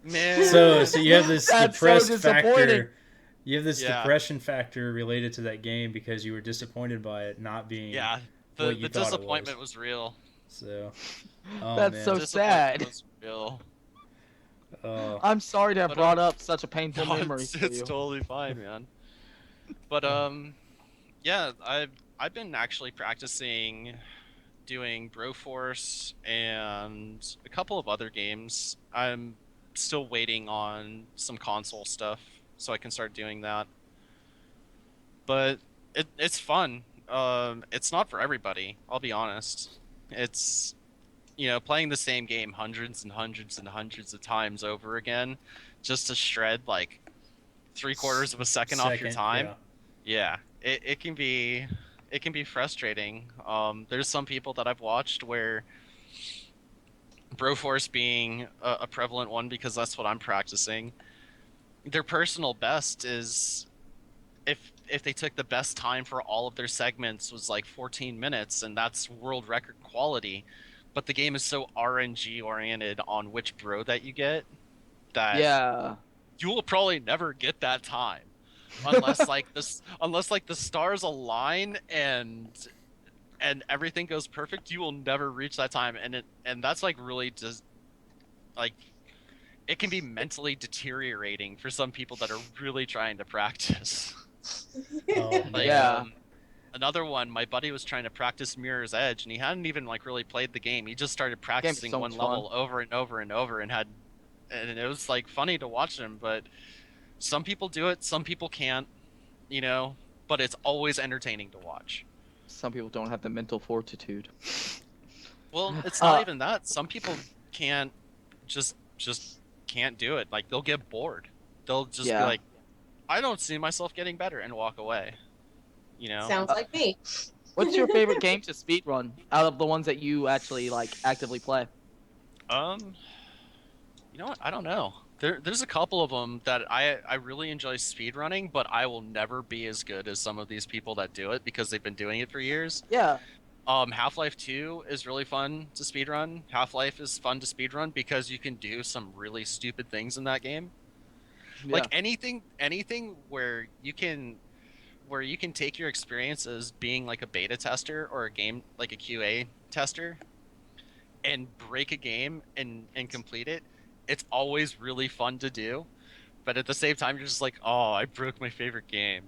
man. So you have this That's so depressed disappointing. factor. You have this Yeah. depression factor related to that game because you were disappointed by it not being. yeah. The what you thought it disappointment was. was real. So. Oh, That's man. so sad. Disappointment was real. Oh. I'm sorry to have But, brought up such a painful No, memory it's, for it's you. totally fine, man. But yeah, I've been actually practicing doing Broforce and a couple of other games. I'm still waiting on some console stuff so I can start doing that. But it's fun. It's not for everybody, I'll be honest. It's, playing the same game hundreds and hundreds and hundreds of times over again just to shred like three-quarters of a second off your time. Yeah. Yeah, it can be frustrating. There's some people that I've watched where Broforce being a prevalent one because that's what I'm practicing. Their personal best is if they took the best time for all of their segments was like 14 minutes, and that's world record quality. But the game is so RNG oriented on which bro that you get that Yeah. you will probably never get that time unless like the stars align and everything goes perfect. You will never reach that time, and that's like really just like it can be mentally deteriorating for some people that are really trying to practice. Oh, Like, Yeah. Another one, my buddy was trying to practice Mirror's Edge, and he hadn't even like really played the game. He just started practicing so one much fun. level over and over and over, and it was like funny to watch him. But some people do it, some people can't, But it's always entertaining to watch. Some people don't have the mental fortitude. Well, it's not Uh, even that. Some people can't just can't do it. Like they'll get bored. They'll just be Yeah. like, I don't see myself getting better, and walk away. Sounds like me. What's your favorite game to speedrun out of the ones that you actually like actively play? You know what? I don't know. There's a couple of them that I really enjoy speedrunning, but I will never be as good as some of these people that do it because they've been doing it for years. Yeah. Half-Life 2 is really fun to speedrun. Half-Life is fun to speedrun because you can do some really stupid things in that game. Yeah. Like anything where you can take your experience as being like a beta tester or a game like a QA tester and break a game and complete it. It's always really fun to do, but at the same time you're just like, oh, I broke my favorite game.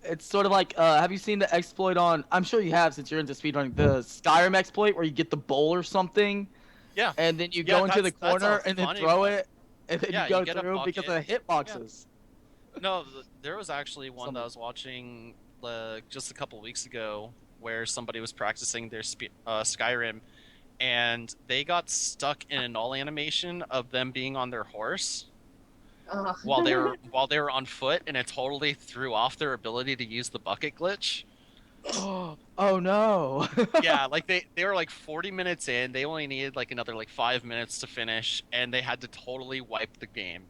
It's sort of like, have you seen the exploit on? I'm sure you have since you're into speedrunning. The Skyrim exploit where you get the bowl or something, Yeah. and then you Yeah, go into the that's a corner and then funny throw one. it, and then Yeah, you go you get a through because of the hitboxes. No, there was actually one that I was watching just a couple weeks ago where somebody was practicing their Skyrim, and they got stuck in a null animation of them being on their horse while they were on foot, and it totally threw off their ability to use the bucket glitch. Oh no. Yeah, like they were like 40 minutes in, they only needed like another like 5 minutes to finish, and they had to totally wipe the game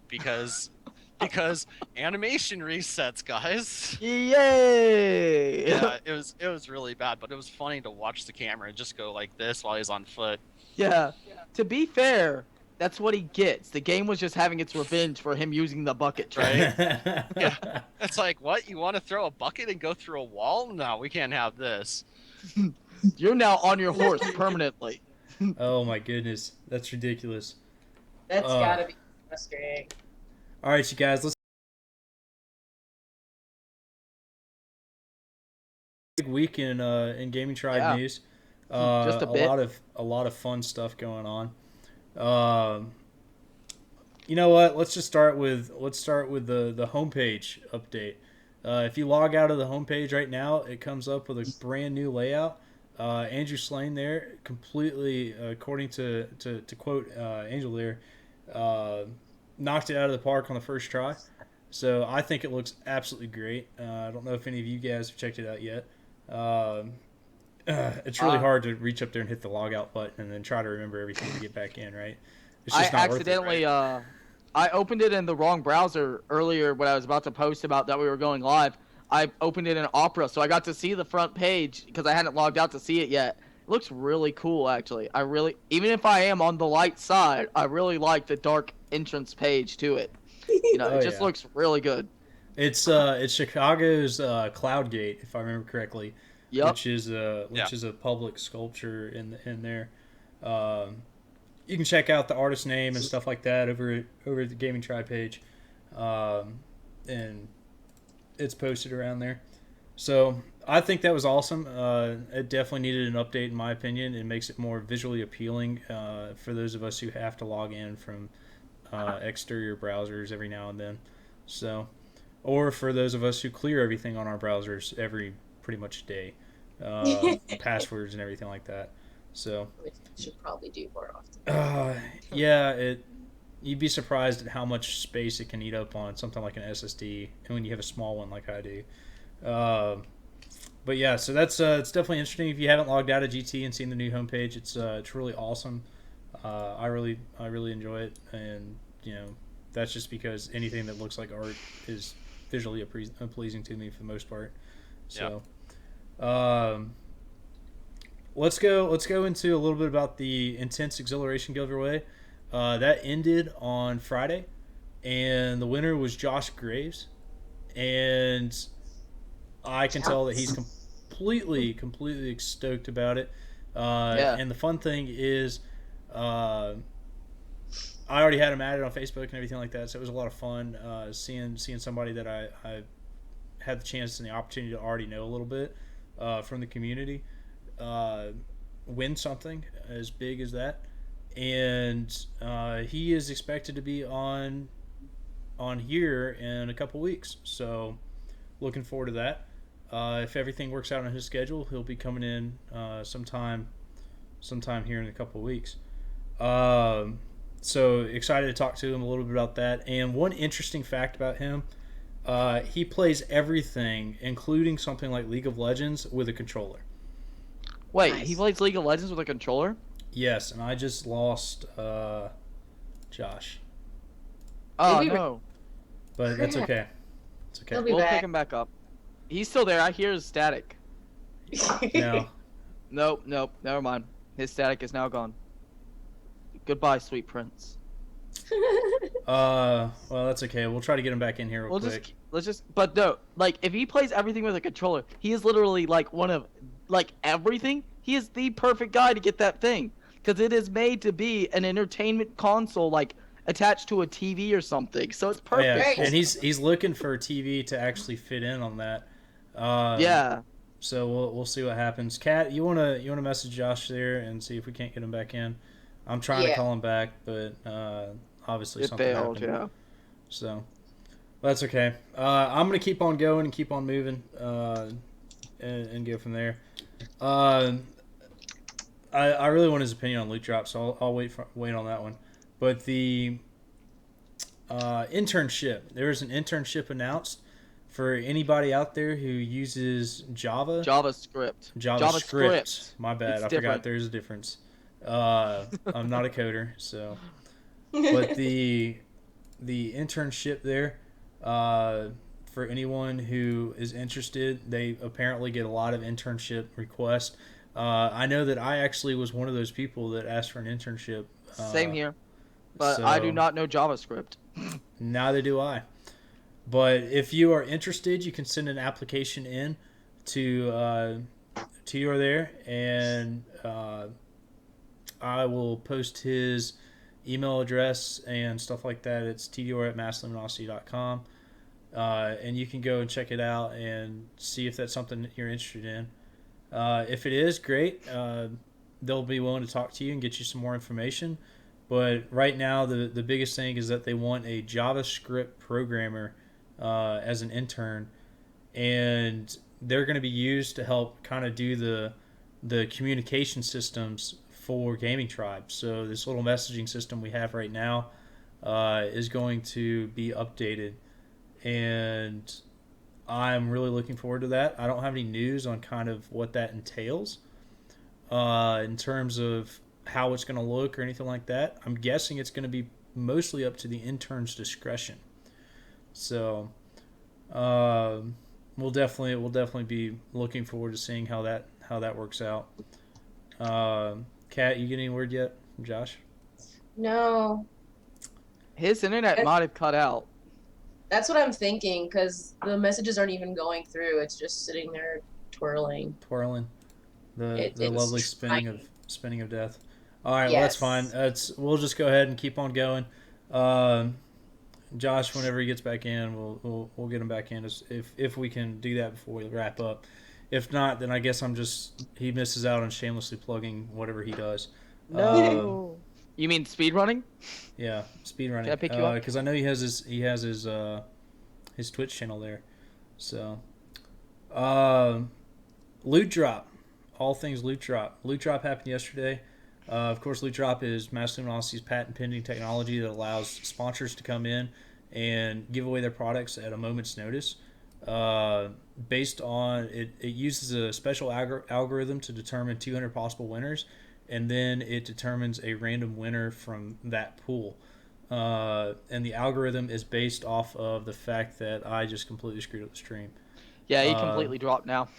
because animation resets, guys. Yay! Yeah, it was really bad, but it was funny to watch the camera just go like this while he's on foot. Yeah. To be fair, that's what he gets. The game was just having its revenge for him using the bucket trick. Right? Yeah. It's like, what? You want to throw a bucket and go through a wall? No, we can't have this. You're now on your horse permanently. Oh my goodness, that's ridiculous. That's gotta be frustrating. All right, you guys, let's big week in Gaming Tribe news. Just a bit. A lot of fun stuff going on. You know what? Let's start with the homepage update. If you log out of the homepage right now, it comes up with a brand new layout. Andrew Slane there, completely according to quote Angel there, knocked it out of the park on the first try. So I think it looks absolutely great. I don't know if any of you guys have checked it out yet. It's really hard to reach up there and hit the log out button and then try to remember everything to get back in, right? It's just not accidentally worth it, right? I opened it in the wrong browser earlier when I was about to post about that we were going live. I opened it in Opera, so I got to see the front page because I hadn't logged out to see it yet. It looks really cool, actually. Even if I am on the light side, I really like the dark entrance page to it. It just looks really good. It's Chicago's Cloudgate, if I remember correctly. Yep. Which is a public sculpture in there. You can check out the artist name and stuff like that over at the Gaming Tribe page, and it's posted around there. So I think that was awesome. It definitely needed an update, in my opinion. It makes it more visually appealing for those of us who have to log in from exterior browsers every now and then. So, or for those of us who clear everything on our browsers every pretty much day, passwords and everything like that. So, Which I should probably do more often. yeah, you'd be surprised at how much space it can eat up on something like an SSD, and when you have a small one like I do. But yeah, so that's it's definitely interesting. If you haven't logged out of GT and seen the new homepage, it's really awesome. I really enjoy it, and that's just because anything that looks like art is visually pleasing to me for the most part. So, let's go into a little bit about the Intense Exhilaration giveaway. That ended on Friday, and the winner was Josh Graves, and I can tell that he's completely stoked about it. And the fun thing is, I already had him added on Facebook and everything like that, so it was a lot of fun seeing somebody that I had the chance and the opportunity to already know a little bit from the community win something as big as that. And he is expected to be on here in a couple weeks, so looking forward to that. If everything works out on his schedule, he'll be coming in sometime here in a couple of weeks. So excited to talk to him a little bit about that. And one interesting fact about him, he plays everything, including something like League of Legends, with a controller. Wait, Nice. he plays League of Legends with a controller? Yes, and I just lost Josh, Oh, Maybe- no. but that's okay. It's He'll okay. be We'll back. pick him back up. He's still there. I hear his static. No. Nope. Never mind. His static is now gone. Goodbye, sweet prince. Well, that's okay. We'll try to get him back in here real quick. But no, like, if he plays everything with a controller, he is literally, like, everything. He is the perfect guy to get that thing. Because it is made to be an entertainment console, like, attached to a TV or something. So it's Oh, yeah, perfect. and he's looking for a TV to actually fit in on that. Yeah. So we'll see what happens. Kat, you wanna message Josh there and see if we can't get him back in. I'm trying to Yeah. call him back, but obviously It something failed, happened. yeah. So that's okay. I'm gonna keep on going and keep on moving and go from there. I really want his opinion on Loot Drop, so I'll wait on that one. But the internship, there was an internship announced for anybody out there who uses Java. JavaScript. My bad. It's I different. forgot there's a difference. I'm not a coder, so. But the internship there, for anyone who is interested, they apparently get a lot of internship requests. I know that I actually was one of those people that asked for an internship. Same here. But I do so- not know JavaScript. Neither do I. But if you are interested, you can send an application in to Tior there, and I will post his email address and stuff like that. It's tior@massluminosity.com. And you can go and check it out and see if that's something that you're interested in. If it is, great. They'll be willing to talk to you and get you some more information. But right now, the biggest thing is that they want a JavaScript programmer as an intern, and they're going to be used to help kind of do the communication systems for Gaming Tribe. So this little messaging system we have right now is going to be updated, and I'm really looking forward to that. I don't have any news on kind of what that entails in terms of how it's going to look or anything like that. I'm guessing it's going to be mostly up to the intern's discretion. So we'll definitely be looking forward to seeing how that works out. Kat, you get any word yet from Josh? No, His internet might have cut out. that's what I'm thinking because the messages aren't even going through. It's just sitting there twirling. Twirling, the It was lovely trying. spinning of death. All right, well, that's Yes. fine. We'll just go ahead and keep on going. Josh, whenever he gets back in, we'll get him back in if we can do that before we wrap up. If not, then I guess he misses out on shamelessly plugging whatever he does. No. You mean speedrunning? Yeah, speedrunning. Can I pick you up? Because I know he has his Twitch channel there. So, loot drop, all things loot drop. Loot drop happened yesterday. Of course, loot drop is Mass Luminosity's patent pending technology that allows sponsors to come in and give away their products at a moment's notice. Based on it uses a special algorithm to determine 200 possible winners, and then it determines a random winner from that pool. And the algorithm is based off of the fact that I just completely screwed up the stream. Yeah, he completely dropped now.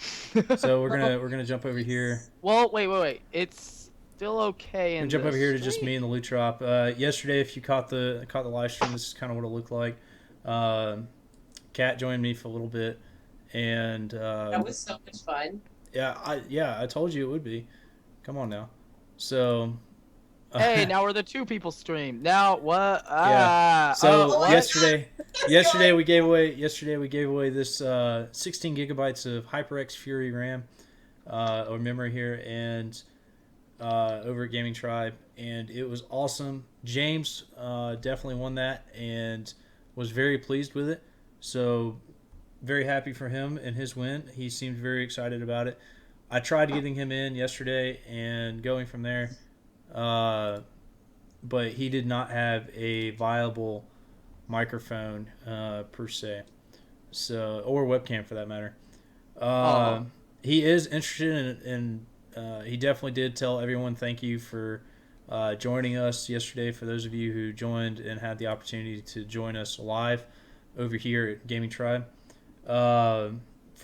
So we're gonna jump over here. Well, wait. It's still okay. And jump over here to just me and the loot drop. Yesterday, if you caught the live stream, this is kind of what it looked like. Kat joined me for a little bit, and That was so much fun. Yeah, I told you it would be. Come on now. So. Hey, now we're the 2 people stream. Now what? Yeah. So what? yesterday we gave away this 16 gigabytes of HyperX Fury RAM or memory here, and over at Gaming Tribe, and it was awesome. James definitely won that and was very pleased with it. So very happy for him and his win. He seemed very excited about it. I tried getting him in yesterday and going from there. But he did not have a viable microphone per se, so, or webcam for that matter. He is interested in he definitely did tell everyone thank you for joining us yesterday. For those of you who joined and had the opportunity to join us live over here at Gaming Tribe, for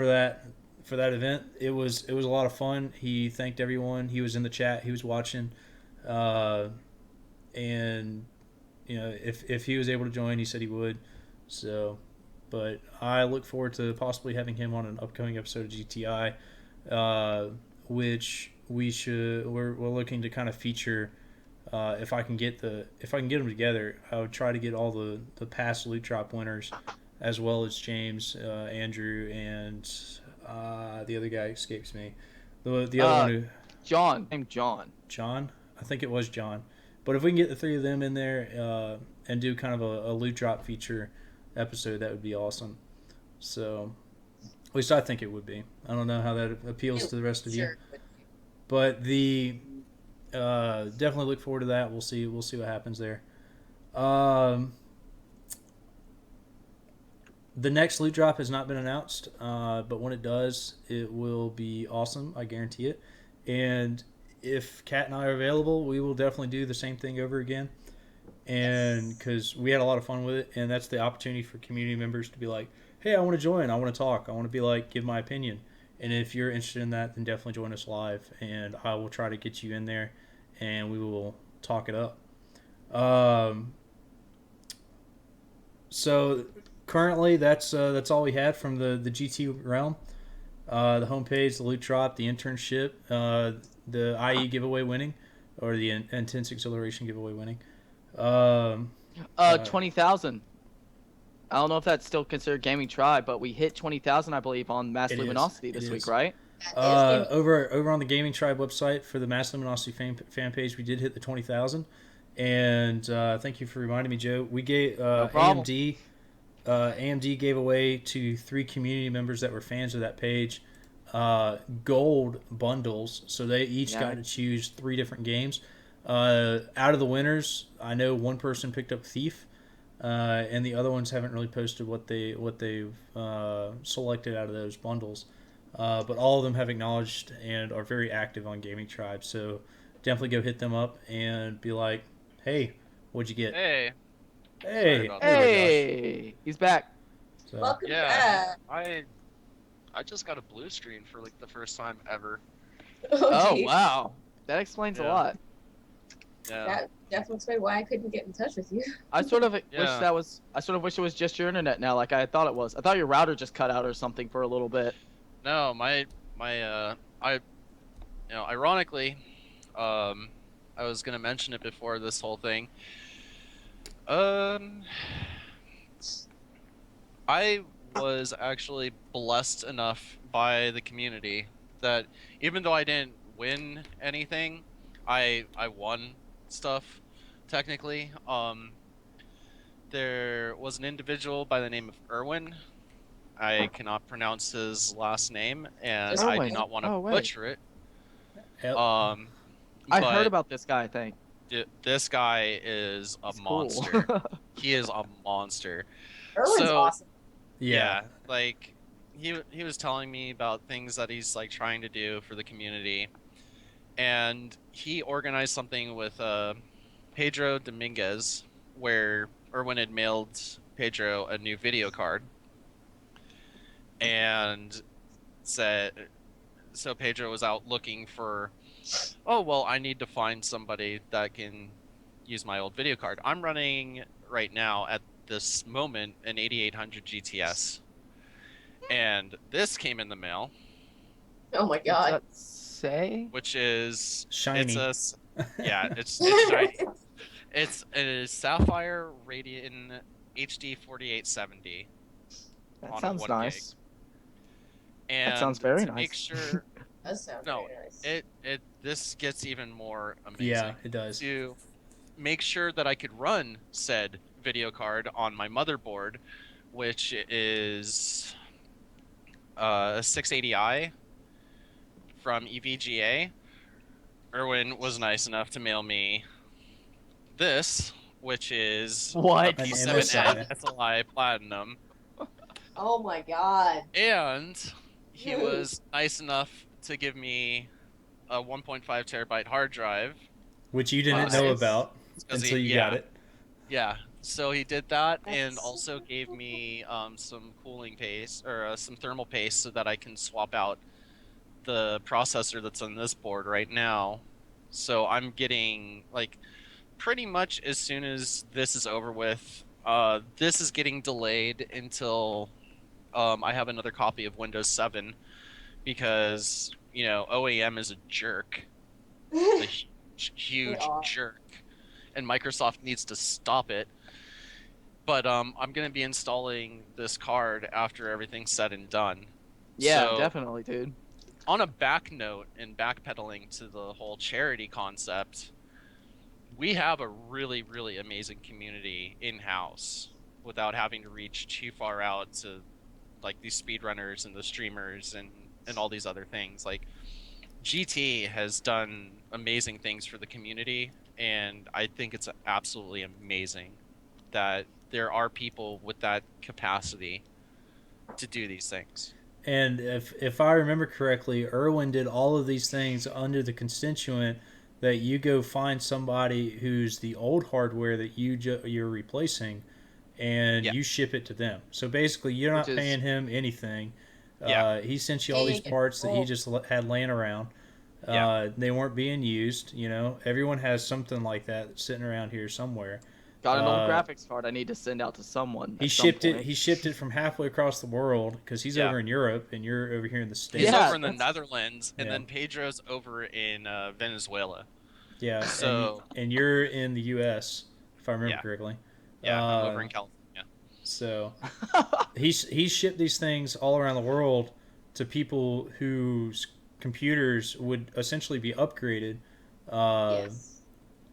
that event, it was a lot of fun. He thanked everyone. He was in the chat. He was watching. And if he was able to join, he said he would. So, but I look forward to possibly having him on an upcoming episode of GTI, which we're looking to kind of feature. If I can get them together, I would try to get all the past loot drop winners, as well as James, Andrew, and the other guy escapes me. The other one who John. Named John. John. I think it was John. But if we can get the 3 of them in there and do kind of a loot drop feature episode, that would be awesome. So, at least I think it would be. I don't know how that appeals to the rest of you. But definitely look forward to that. We'll see what happens there. The next loot drop has not been announced, but when it does, it will be awesome. I guarantee it. And if Kat and I are available, we will definitely do the same thing over again. And because we had a lot of fun with it, and that's the opportunity for community members to be like, hey, I want to join, I want to talk, I want to be like, give my opinion. And if you're interested in that, then definitely join us live, and I will try to get you in there, and we will talk it up. So currently, that's all we had from the GT realm. The homepage, the loot drop, the internship, the IE giveaway winning, or the Intense Acceleration giveaway winning. 20,000. I don't know if that's still considered Gaming Tribe, but we hit 20,000, I believe, on Mass Luminosity this week, right? Over on the Gaming Tribe website for the Mass Luminosity fan page, we did hit the 20,000. And thank you for reminding me, Joe. We gave AMD gave away to 3 community members that were fans of that page gold bundles, so they each got to choose 3 different games. Out of the winners, I know one person picked up Thief, and the other ones haven't really posted what they've selected out of those bundles. But all of them have acknowledged and are very active on Gaming Tribe, so definitely go hit them up and be like, hey, what'd you get? Hey. Hey, he's back. So, Welcome Yeah, back. I just got a blue screen for like the first time ever. Oh, geez. wow. That explains a Yeah. lot. Yeah. That definitely explains why I couldn't get in touch with you. I sort of wish Yeah. it was just your internet now, like I thought it was. I thought your router just cut out or something for a little bit. No, ironically, I was gonna mention it before this whole thing. I was actually blessed enough by the community that even though I didn't win anything, I won stuff technically. There was an individual by the name of Erwin. I cannot pronounce his last name, and Just I do Erwin. not want to Oh, wait. butcher it. Yep. I But heard about this guy. I think this guy is a he's cool. monster. He is a monster. Erwin's So- awesome. Yeah. like he was telling me about things that he's like trying to do for the community, and he organized something with Pedro Dominguez where Erwin had mailed Pedro a new video card, and said so Pedro was out looking for, oh well, I need to find somebody that can use my old video card. I'm running right now at this moment an 8800 GTS, and this came in the mail, Oh my What's god. that say? which is Shiny. it's shiny. It's a Sapphire Radeon HD 4870. On That a sounds 1 nice. And sounds very to make nice. sure That sounds No, very nice. this gets even more amazing. Yeah, it does. To make sure that I could run said video card on my motherboard, which is a 680i from EVGA. Erwin was nice enough to mail me this, which is What? a An P7N MSI. SLI Platinum, Oh my god. and he Dude. was nice enough to give me a 1.5 terabyte hard drive. Which you didn't know Nice. about 'Cause until he- you yeah, got it. Yeah, so he did that, and That's also super gave cool. me some cooling paste or some thermal paste so that I can swap out the processor that's on this board right now. So I'm getting like pretty much as soon as this is over with. This is getting delayed until I have another copy of Windows 7 because OEM is a jerk, a huge They are. jerk, and Microsoft needs to stop it. But I'm going to be installing this card after everything's said and done. Yeah, So, definitely, dude. on a back note and backpedaling to the whole charity concept, we have a really, really amazing community in-house without having to reach too far out to like these speedrunners and the streamers and all these other things. Like GT has done amazing things for the community, and I think it's absolutely amazing that there are people with that capacity to do these things. And if I remember correctly, Irwin did all of these things under the constituent that you go find somebody who's the old hardware that you're replacing, and Yeah. you ship it to them. So basically, you're not Which is- paying him anything. Yeah. He sent you all these parts that he just had laying around. Yeah. They weren't being used. Everyone has something like that sitting around here somewhere. Got an old Uh, graphics card I need to send out to someone. He at some shipped it. point. He shipped it from halfway across the world because he's Yeah. over in Europe and you're over here in the states. He's Yeah, over in the that's- Netherlands, and Yeah. then Pedro's over in Venezuela. Yeah, So- and you're in the U.S. if I remember Yeah. correctly. Yeah, I'm Uh, over in California. So he's shipped these things all around the world to people whose computers would essentially be upgraded Yes.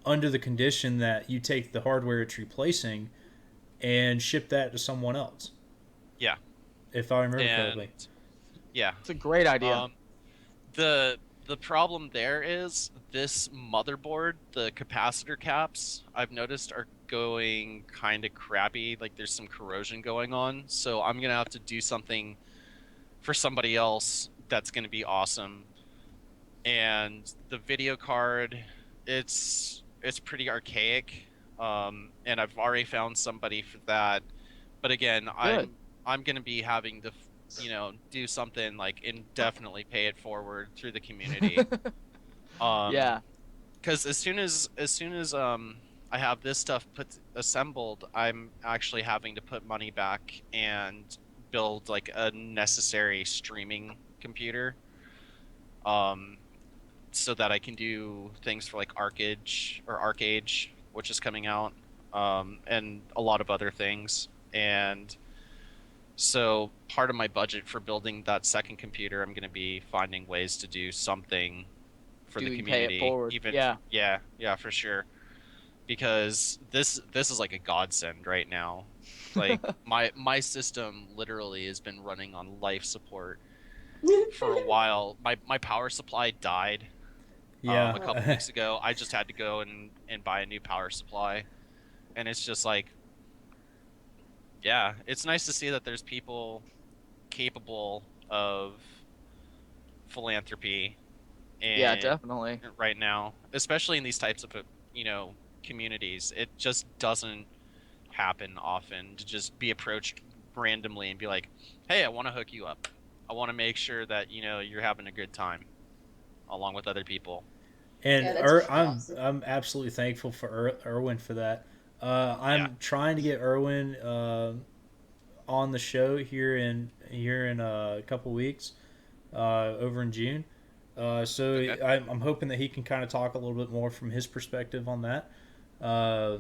under the condition that you take the hardware it's replacing and ship that to someone else. Yeah. If I remember And correctly. yeah, It's a great idea. the problem there is this motherboard, the capacitor caps I've noticed are going kind of crappy. Like there's some corrosion going on, so I'm gonna have to do something for somebody else that's gonna be awesome. And the video card, it's pretty archaic, and I've already found somebody for that. But again, Good. I'm gonna be having to do something like indefinitely pay it forward through the community. Yeah. Because as soon as I have this stuff assembled, I'm actually having to put money back and build like a necessary streaming computer, so that I can do things for like ArcAge, which is coming out, and a lot of other things. And So part of my budget for building that second computer, I'm going to be finding ways to do something for the Doing pay it community. forward. Even Yeah. yeah, for sure. Because this is like a godsend right now. Like my system literally has been running on life support for a while. My power supply died Yeah. a couple weeks ago. I just had to go and buy a new power supply, and it's just like, yeah, it's nice to see that there's people capable of philanthropy Yeah, and definitely. right now, especially in these types of communities. It just doesn't happen often to just be approached randomly and be like, "Hey, I want to hook you up. I want to make sure that you're having a good time along with other people." And Yeah, that's really I'm awesome. I'm absolutely thankful for Erwin for that. Yeah. I'm trying to get Erwin on the show here in a couple weeks, over in June. So Okay. I'm hoping that he can kind of talk a little bit more from his perspective on that. Uh,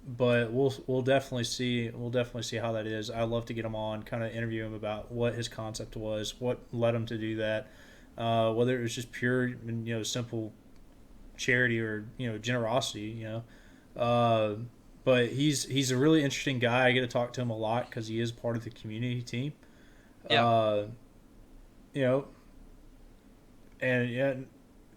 but we'll definitely see how that is. I'd love to get him on, kind of interview him about what his concept was, what led him to do that, whether it was just pure, simple charity or generosity. Uh, but he's a really interesting guy. I get to talk to him a lot because he is part of the community team. Yeah. Uh, you know, and yeah,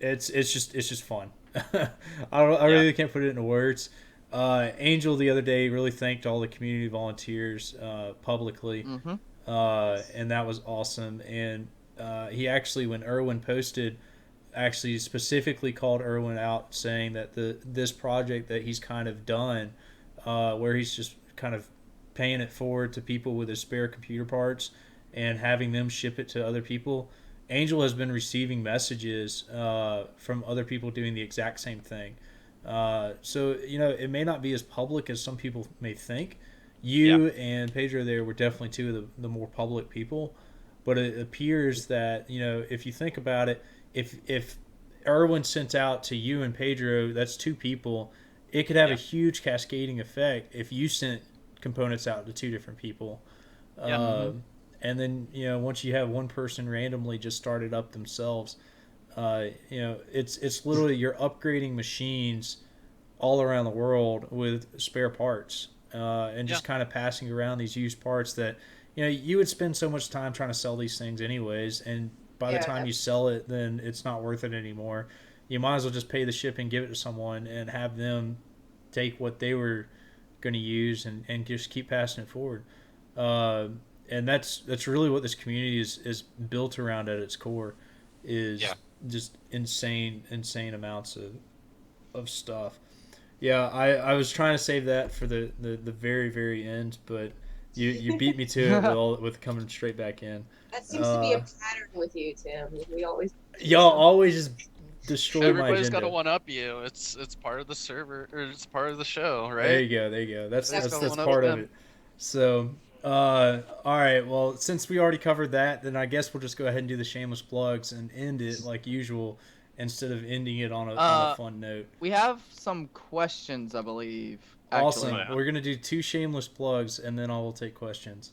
it's just fun. I Yeah. really can't put it into words. Angel the other day really thanked all the community volunteers publicly, Mm-hmm. and that was awesome. And he actually, when Erwin posted, actually specifically called Erwin out, saying that this project that he's kind of done, where he's just kind of paying it forward to people with his spare computer parts and having them ship it to other people. Angel has been receiving messages from other people doing the exact same thing. So it may not be as public as some people may think. Yeah. You and Pedro there were definitely two of the more public people, but it appears that if you think about it, if Erwin sent out to you and Pedro, that's two people. It could have a Yeah. huge cascading effect if you sent components out to two different people. Yeah. Mm-hmm. And then once you have one person randomly just start it up themselves, it's literally you're upgrading machines all around the world with spare parts, and Yeah. just kind of passing around these used parts that you would spend so much time trying to sell these things anyways, and by the time Yeah. you sell it, then it's not worth it anymore. You might as well just pay the shipping, give it to someone, and have them take what they were going to use and just keep passing it forward. Uh, and that's really what this community is built around at its core, Yeah. is just insane amounts of stuff. Yeah, I was trying to save that for the very very end, but you beat me to it with coming straight back in. That seems to be a Uh, pattern with you, Tim. We always do y'all something. always just destroy my Everybody's got to agenda. one up you. It's part of the server, or it's part of the show, There right? you go. There you go. That's Everybody's that's got to that's one up part of them. it. So, all right. Well, since we already covered that, then I guess we'll just go ahead and do the shameless plugs and end it like usual, instead of ending it on a Uh, fun note. we have some questions, I believe. Awesome. Actually. Oh, yeah. We're gonna do two shameless plugs, and then I will take questions.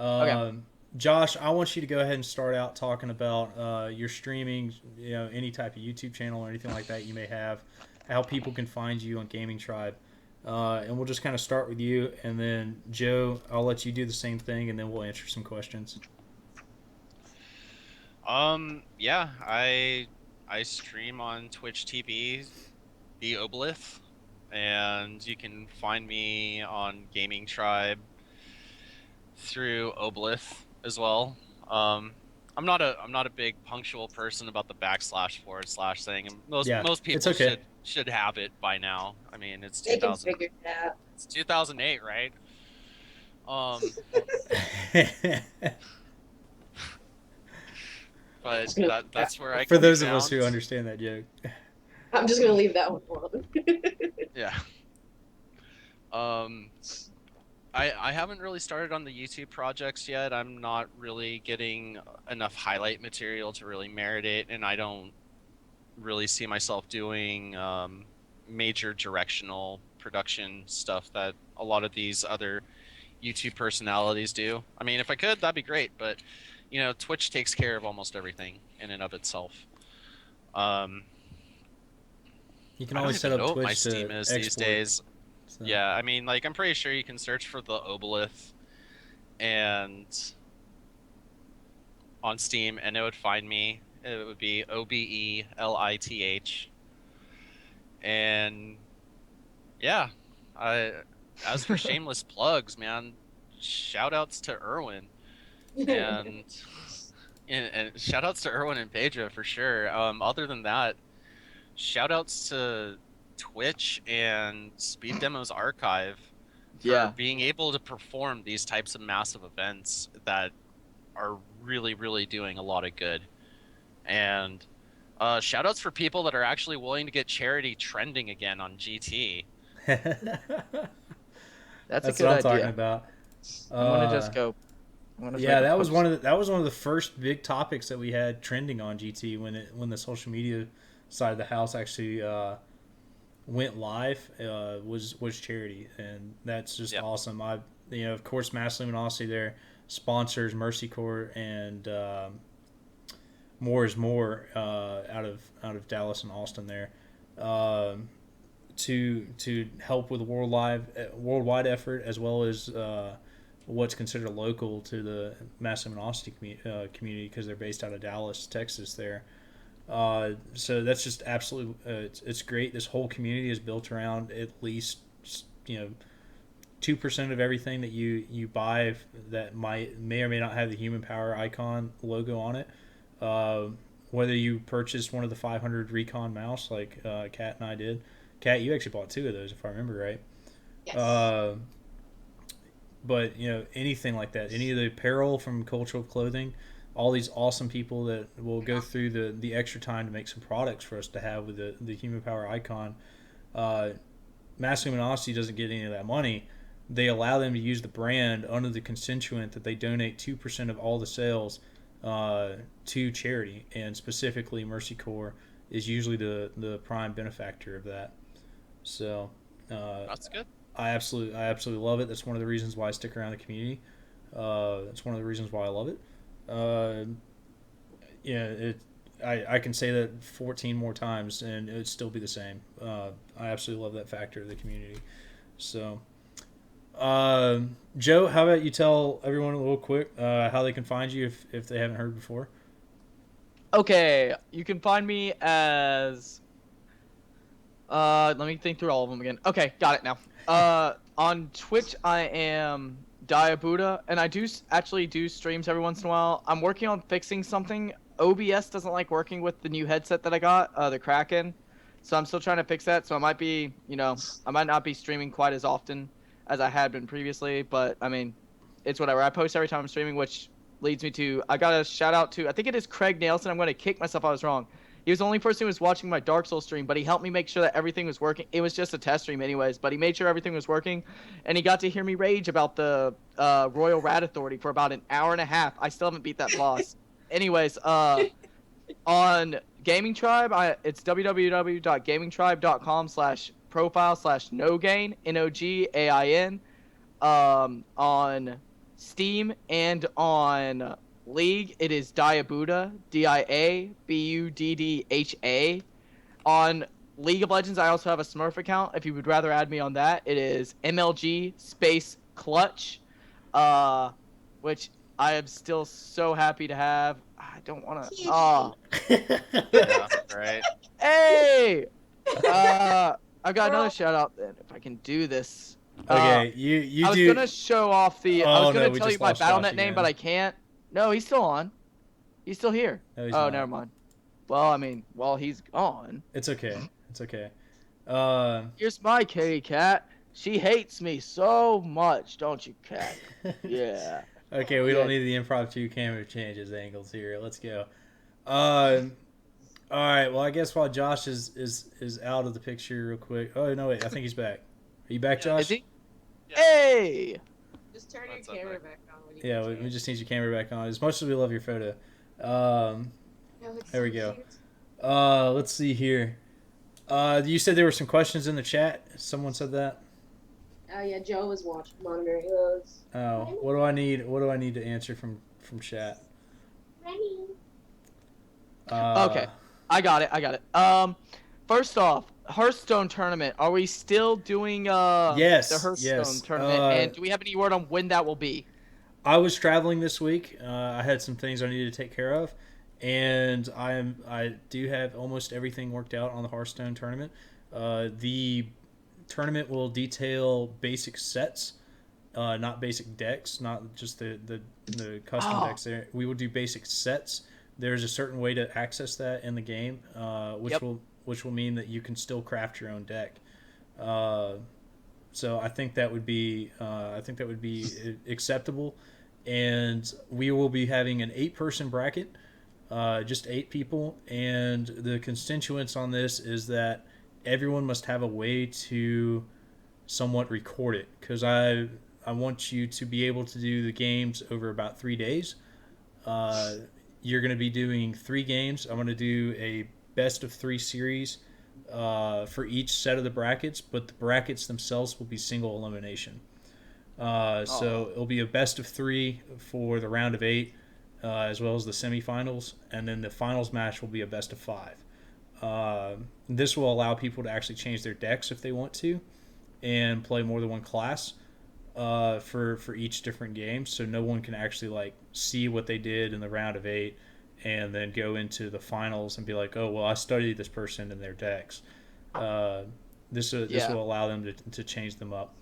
Okay. Josh, I want you to go ahead and start out talking about your streaming, any type of YouTube channel or anything like that you may have, how people can find you on Gaming Tribe. And we'll just kind of start with you, and then Joe, I'll let you do the same thing, and then we'll answer some questions. Yeah, I stream on Twitch TV, the Obelith, and you can find me on Gaming Tribe through Obelith as well. I'm not a big punctual person about the backslash forward slash thing, and Yeah, most it's people okay. should have it by now. I mean, it's They can 2000, figure it out. it's 2008, right? Um, but that's where I For can be those of us found. who understand that joke. I'm just gonna leave that one alone. Yeah. Um, I haven't really started on the YouTube projects yet. I'm not really getting enough highlight material to really merit it, and I don't really see myself doing major directional production stuff that a lot of these other YouTube personalities do. I mean, if I could, that'd be great. But Twitch takes care of almost everything in and of itself. You can I don't always set even up know what my Twitch Steam to is export. these days. So. Yeah, I mean, like, I'm pretty sure you can search for the Obelith and on Steam, and it would find me. It would be OBELITH, and yeah, as for shameless plugs, man, shout outs to Erwin and and shout outs to Erwin and Pedro for sure. Other than that, shout outs to Twitch and Speed Demos Archive for Yeah. being able to perform these types of massive events that are really, really doing a lot of good. And shout outs for people that are actually willing to get charity trending again on GT. That's a That's good what I'm idea. talking about. I'm gonna just go. Yeah, that was one of the first big topics that we had trending on GT when the social media side of the house actually went live was charity, and that's just awesome. Of course, Mass Luminosity there sponsors Mercy Corps and More is More out of Dallas and Austin there to help with the worldwide effort, as well as what's considered local to the Mass Luminosity community, because they're based out of Dallas, Texas there. So that's just absolutely it's great. This whole community is built around at least 2% of everything that you buy that may or may not have the Human Power icon logo on it. Whether you purchase one of the 500 Recon mouse like Kat and I did. Kat, you actually bought 2 of those if I remember right. Yes. But anything like that, any of the apparel from Cultural Clothing, all these awesome people that will go through the extra time to make some products for us to have with the Human Power icon. Mass Luminosity doesn't get any of that money. They allow them to use the brand under the constituent that they donate 2% of all the sales to charity, and specifically Mercy Corps is usually the prime benefactor of that. So That's good. I absolutely love it. That's one of the reasons why I stick around the community. That's one of the reasons why I love it. I can say that 14 more times and it would still be the same. I absolutely love that factor of the community. So, Joe, how about you tell everyone a little quick how they can find you if they haven't heard before? Okay, you can find me as. Let me think through all of them again. Okay, got it now. On Twitch, I am Diabuda, and I actually do streams every once in a while. I'm working on fixing something. OBS doesn't like working with the new headset that I got, the Kraken. So I'm still trying to fix that. So I might not be streaming quite as often as I had been previously. But I mean, it's whatever. I post every time I'm streaming, which leads me to I got a shout out to I think it is Craig Nelson. I'm going to kick myself. I was wrong. He was the only person who was watching my Dark Souls stream, but he helped me make sure that everything was working. It was just a test stream anyways, but he made sure everything was working, and he got to hear me rage about the Royal Rat Authority for about an hour and a half. I still haven't beat that boss. Anyways, on Gaming Tribe, it's www.gamingtribe.com/profile/nogain, NOGAIN. On Steam and on League, it is Diabuda, DIABUDDHA. On League of Legends, I also have a Smurf account. If you would rather add me on that, it is MLG space Clutch, which I am still so happy to have. I don't want to. Oh, Yeah, right. hey! I've got another shout out then. If I can do this. Okay, you I was do. gonna show off the. I Oh, was no, gonna we tell just you my lost Josh BattleNet name, again. but I can't. No, he's still on. He's still here. No, he's Oh, not. never mind. Well, I mean, while he's gone. It's okay. It's okay. Here's my kitty cat. She hates me so much, don't you, cat? Yeah. Okay, we Yeah. don't need the impromptu camera changes angles here. Let's go. All right. Well, I guess while Josh is out of the picture, real quick. Oh no, wait. I think he's back. Are you back, Josh? Is he? Yeah. Hey! Just turn What's your up, camera man? back on when you Yeah, get we to it. just need your camera back on. As much as we love your photo. No, it's There we so go. cute. Let's see here. You said there were some questions in the chat. Someone said that. Oh yeah, Joe was monitoring those. Oh, what do I need? What do I need to answer from chat? Okay, Uh, I got it. I got it. First off, Hearthstone tournament. Are we still doing the yes, Hearthstone yes. tournament? And do we have any word on when that will be? I was traveling this week. I had some things I needed to take care of, and I do have almost everything worked out on the Hearthstone tournament. The tournament will detail basic sets, not basic decks, not just the custom Oh, decks. There, we will do basic sets. There's a certain way to access that in the game, yep. which will mean that you can still craft your own deck. Uh, so I think that would be acceptable, and we will be having an 8-person bracket, just 8 people, and the constituents on this is that everyone must have a way to somewhat record it because I want you to be able to do the games over about 3 days. Uh, you're going to be doing 3 games. I'm going to do a best of 3 series for each set of the brackets, but the brackets themselves will be single elimination. Oh. So it'll be a best of 3 for the round of 8, as well as the semifinals, and then the finals match will be a best of 5. This will allow people to actually change their decks if they want to, and play more than one class for each different game, so no one can actually like see what they did in the round of 8, and then go into the finals and be like, oh well, I studied this person and their decks. Uh, this Yeah. will allow them to change them up.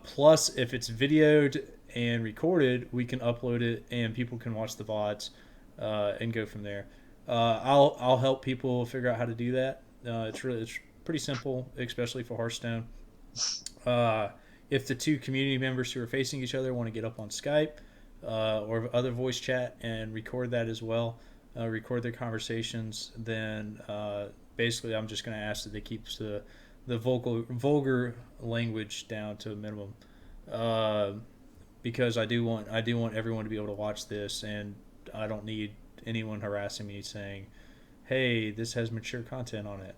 Plus, if it's videoed and recorded, we can upload it and people can watch the VODs and go from there. I'll help people figure out how to do that. It's pretty simple, especially for Hearthstone. Uh, if the 2 community members who are facing each other want to get up on Skype or other voice chat and record that as well, record their conversations, then basically I'm just going to ask that they keep the vulgar language down to a minimum, uh, because I do want everyone to be able to watch this, and I don't need anyone harassing me saying, "Hey, this has mature content on it."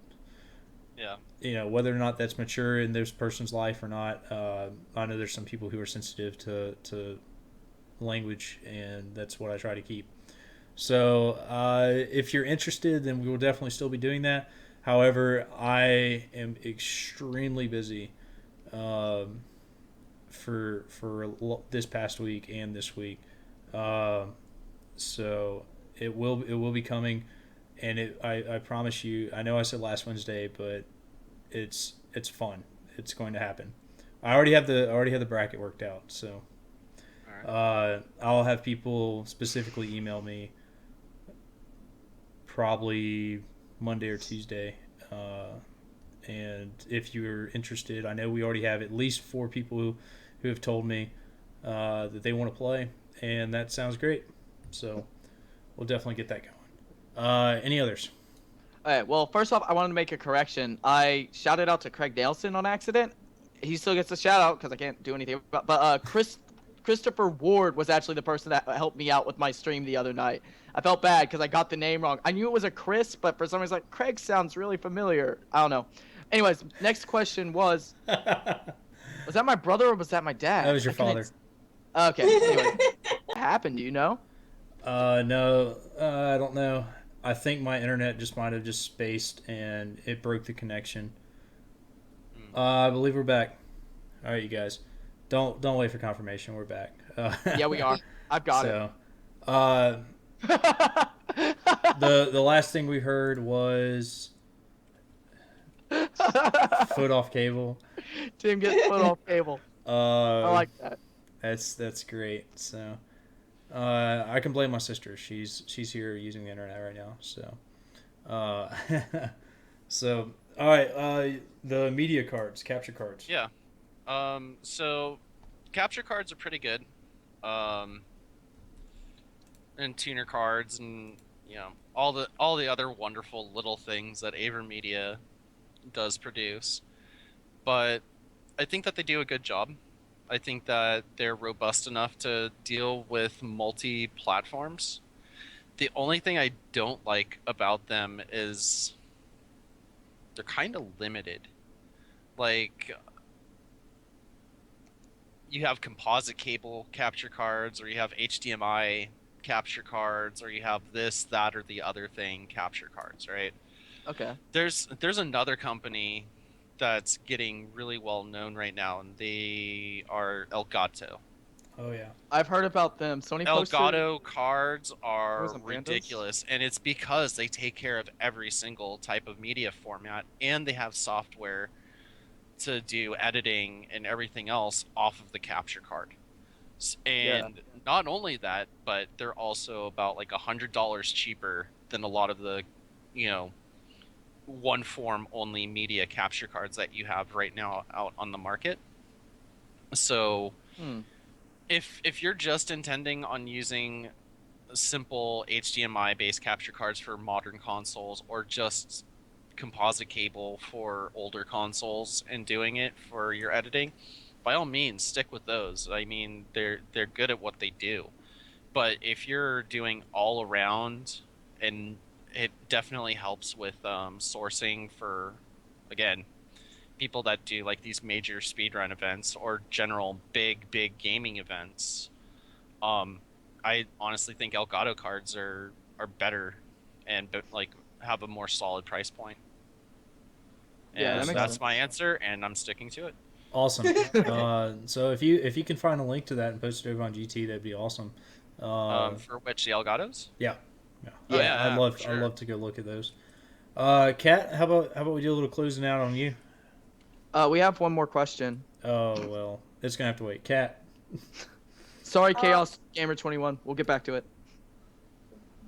Yeah. Whether or not that's mature in this person's life or not. I know there's some people who are sensitive to language, and that's what I try to keep. So if you're interested, then we will definitely still be doing that. However, I am extremely busy um, for this past week and this week. Um, so it will be coming, and I promise you. I know I said last Wednesday, but it's fun. It's going to happen. I already have the bracket worked out. So All right. I'll have people specifically email me probably Monday or Tuesday. And if you're interested, I know we already have at least 4 people who have told me that they want to play, and that sounds great. So we'll definitely get that going. Any others? All right. Well, first off, I wanted to make a correction. I shouted out to Craig Nelson on accident. He still gets a shout out because I can't do anything. But Christopher Ward was actually the person that helped me out with my stream the other night. I felt bad because I got the name wrong. I knew it was a Chris, but for some reason, like Craig sounds really familiar. I don't know. Anyways, next question That was that my brother or was that my dad? was your father. Okay. Anyways, what happened? Do you know? No, I don't know. I think my internet just might have just spaced and it broke the connection. Hmm. I believe we're back. All right, you guys, don't wait for confirmation. We're back. Yeah, we are. I've got So, uh, it. the last thing we heard was foot off cable. Tim gets put off cable. I Uh, like that. that's great. So, I can blame my sister. She's here using the internet right now. So, uh, so all right. The media cards, capture cards. Yeah. So capture cards are pretty good. Um, and tuner cards and all the other wonderful little things that AverMedia does produce. But I think that they do a good job. I think that they're robust enough to deal with multi platforms. The only thing I don't like about them is they're kind of limited. Like you have composite cable capture cards, or you have HDMI capture cards, or you have this, that, or the other thing capture cards, right? Okay. There's another company that's getting really well known right now, and they are Elgato. Oh yeah. I've heard about them. Sony posted. Elgato cards Was are it Pandas? ridiculous, and it's because they take care of every single type of media format, and they have software to do editing and everything else off of the capture card. Yeah. And not only that, but they're also about like $100 cheaper than a lot of the, you know, one form only media capture cards that you have right now out on the market. So Hmm. if you're just intending on using simple HDMI based capture cards for modern consoles, or just composite cable for older consoles and doing it for your editing, by all means stick with those. I mean, they're good at what they do. But if you're doing all around, and it definitely helps with sourcing for, again, people that do like these major speedrun events or general big gaming events. I honestly think Elgato cards are better and like have a more solid price point. Yeah, that And makes that's sense. my answer, and I'm sticking to it. Awesome. So if you can find a link to that and post it over on GT, that'd be awesome. For which, the Elgatos? Yeah, yeah. Oh Yeah. I'd yeah, love for I'd sure. love to go look at those. Kat, how about we do a little closing out on you? We have one more question. Oh well, it's gonna have to wait. Kat. Sorry, Uh, Chaos Gamer 21. We'll get back to it.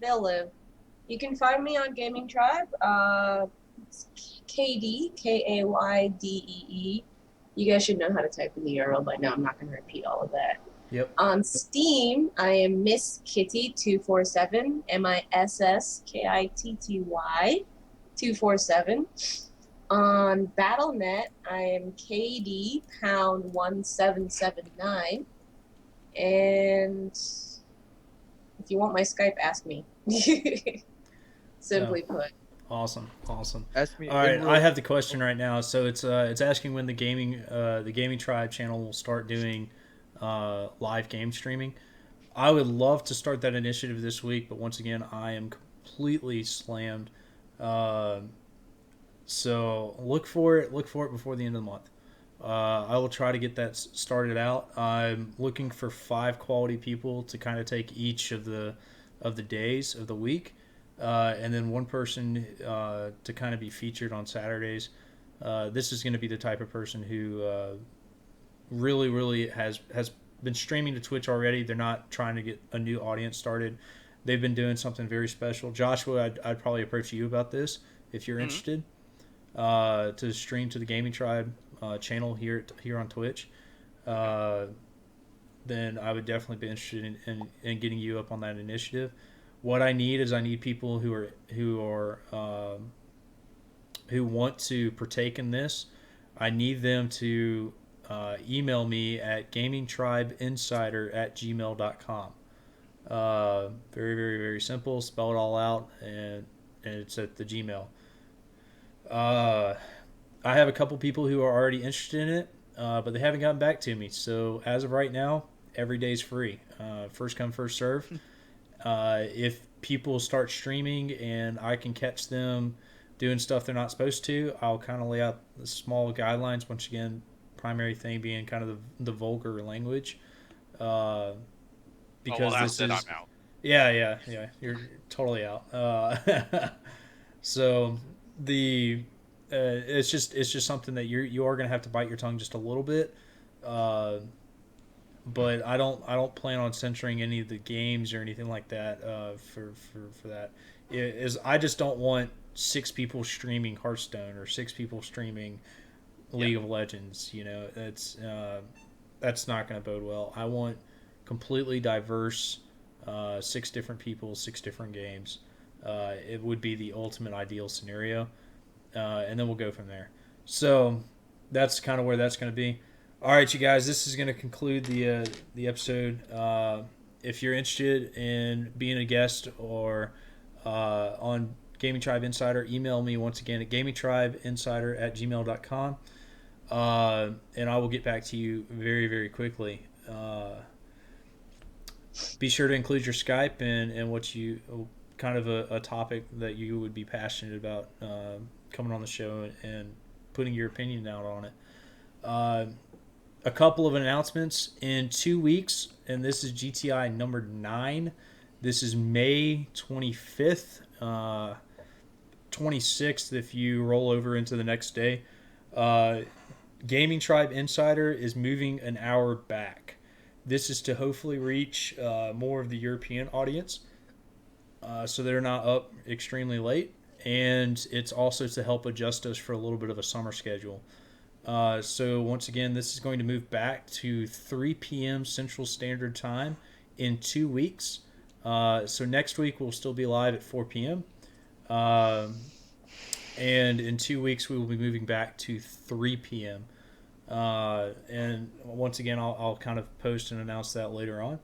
They'll live. You can find me on Gaming Tribe. It's KD, KAYDEE. You guys should know how to type in the URL by now. I'm not going to repeat all of that. Yep. On Steam, I am Miss Kitty 247, MISSKITTY 247. On Battle.net, I am KD pound 1779. And if you want my Skype, ask me. Simply put. Awesome. Ask me. All right, I have the question right now. So it's asking when the gaming tribe channel will start doing live game streaming. I would love to start that initiative this week, but once again, I am completely slammed. Uh, so look for it. Look for it before the end of the month. I will try to get that started out. I'm looking for 5 quality people to kind of take each of the days of the week, and then one person to kind of be featured on Saturdays. This is going to be the type of person who really has been streaming to Twitch already. They're not trying to get a new audience started. They've been doing something very special. Joshua, I'd probably approach you about this if you're Mhm. interested to stream to the Gaming Tribe channel here on Twitch. Then I would definitely be interested in getting you up on that initiative. What I need is I need people who want to partake in this. I need them to email me at gamingtribeinsider@gmail.com. Very simple. Spell it all out, and it's at the Gmail. I have a couple people who are already interested in it, but they haven't gotten back to me. So as of right now, every day's free. First come, first serve. If people start streaming and I can catch them doing stuff they're not supposed to, I'll kind of lay out the small guidelines. Once again, primary thing being kind of the vulgar language. Because that's this it. is I'm out. yeah. You're totally out. So the it's just something that you are gonna have to bite your tongue just a little bit. But I don't plan on censoring any of the games or anything like that for that. I just don't want 6 people streaming Hearthstone or 6 people streaming League of Legends. You know, that's not going to bode well. I want completely diverse 6 different people, 6 different games. It would be the ultimate ideal scenario, and then we'll go from there. So that's kind of where that's going to be. All right, you guys, this is going to conclude the episode. If you're interested in being a guest or on Gaming Tribe Insider, email me once again at gamingtribeinsider@gmail.com. and I will get back to you very, very quickly. Be sure to include your Skype and what you kind of a topic that you would be passionate about coming on the show and putting your opinion out on it. A couple of announcements in 2 weeks, and this is GTI number 9. This is May 25th, 26th if you roll over into the next day. Gaming Tribe Insider is moving an hour back. This is to hopefully reach more of the European audience, so they're not up extremely late, and it's also to help adjust us for a little bit of a summer schedule. So once again, this is going to move back to 3 p.m. Central Standard Time in 2 weeks. So next week we'll still be live at 4 p.m. And in 2 weeks we will be moving back to 3 p.m. And once again, I'll kind of post and announce that later on.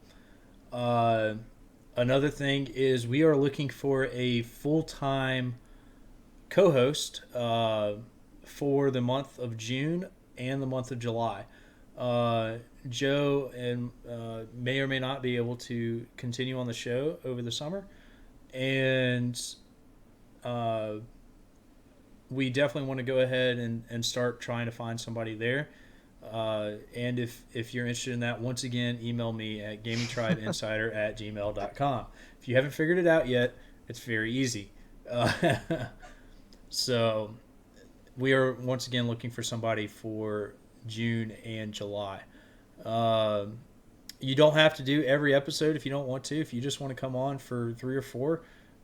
Another thing is we are looking for a full-time co-host for the month of June and the month of July. Joe and may or may not be able to continue on the show over the summer, and we definitely want to go ahead and start trying to find somebody there. And if you're interested in that, once again, email me at gamingtribeinsider@gmail.com. If you haven't figured it out yet, it's very easy. So we are once again looking for somebody for June and July. You don't have to do every episode if you don't want to. If you just want to come on for 3 or 4,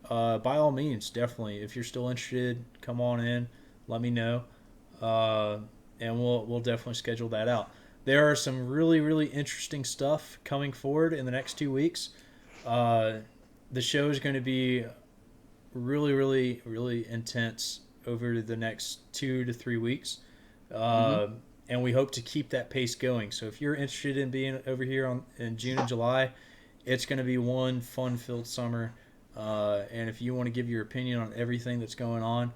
by all means, definitely. If you're still interested, come on in. Let me know, and we'll definitely schedule that out. There are some really, really interesting stuff coming forward in the next 2 weeks. The show is going to be really, really, really intense over the next 2 to 3 weeks. And we hope to keep that pace going. So if you're interested in being over here in June and July, it's going to be one fun-filled summer. And if you want to give your opinion on everything that's going on,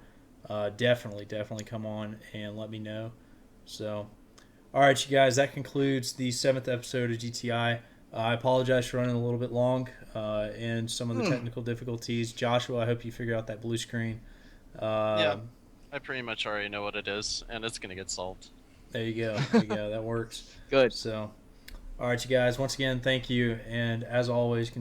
definitely come on and let me know. So, all right, you guys, that concludes the 7th episode of GTI. I apologize for running a little bit long and some of the technical difficulties. Joshua, I hope you figure out that blue screen. Yeah, I pretty much already know what it is, and it's going to get solved. There you go. That works. Good. So, all right, you guys, once again, thank you. And as always,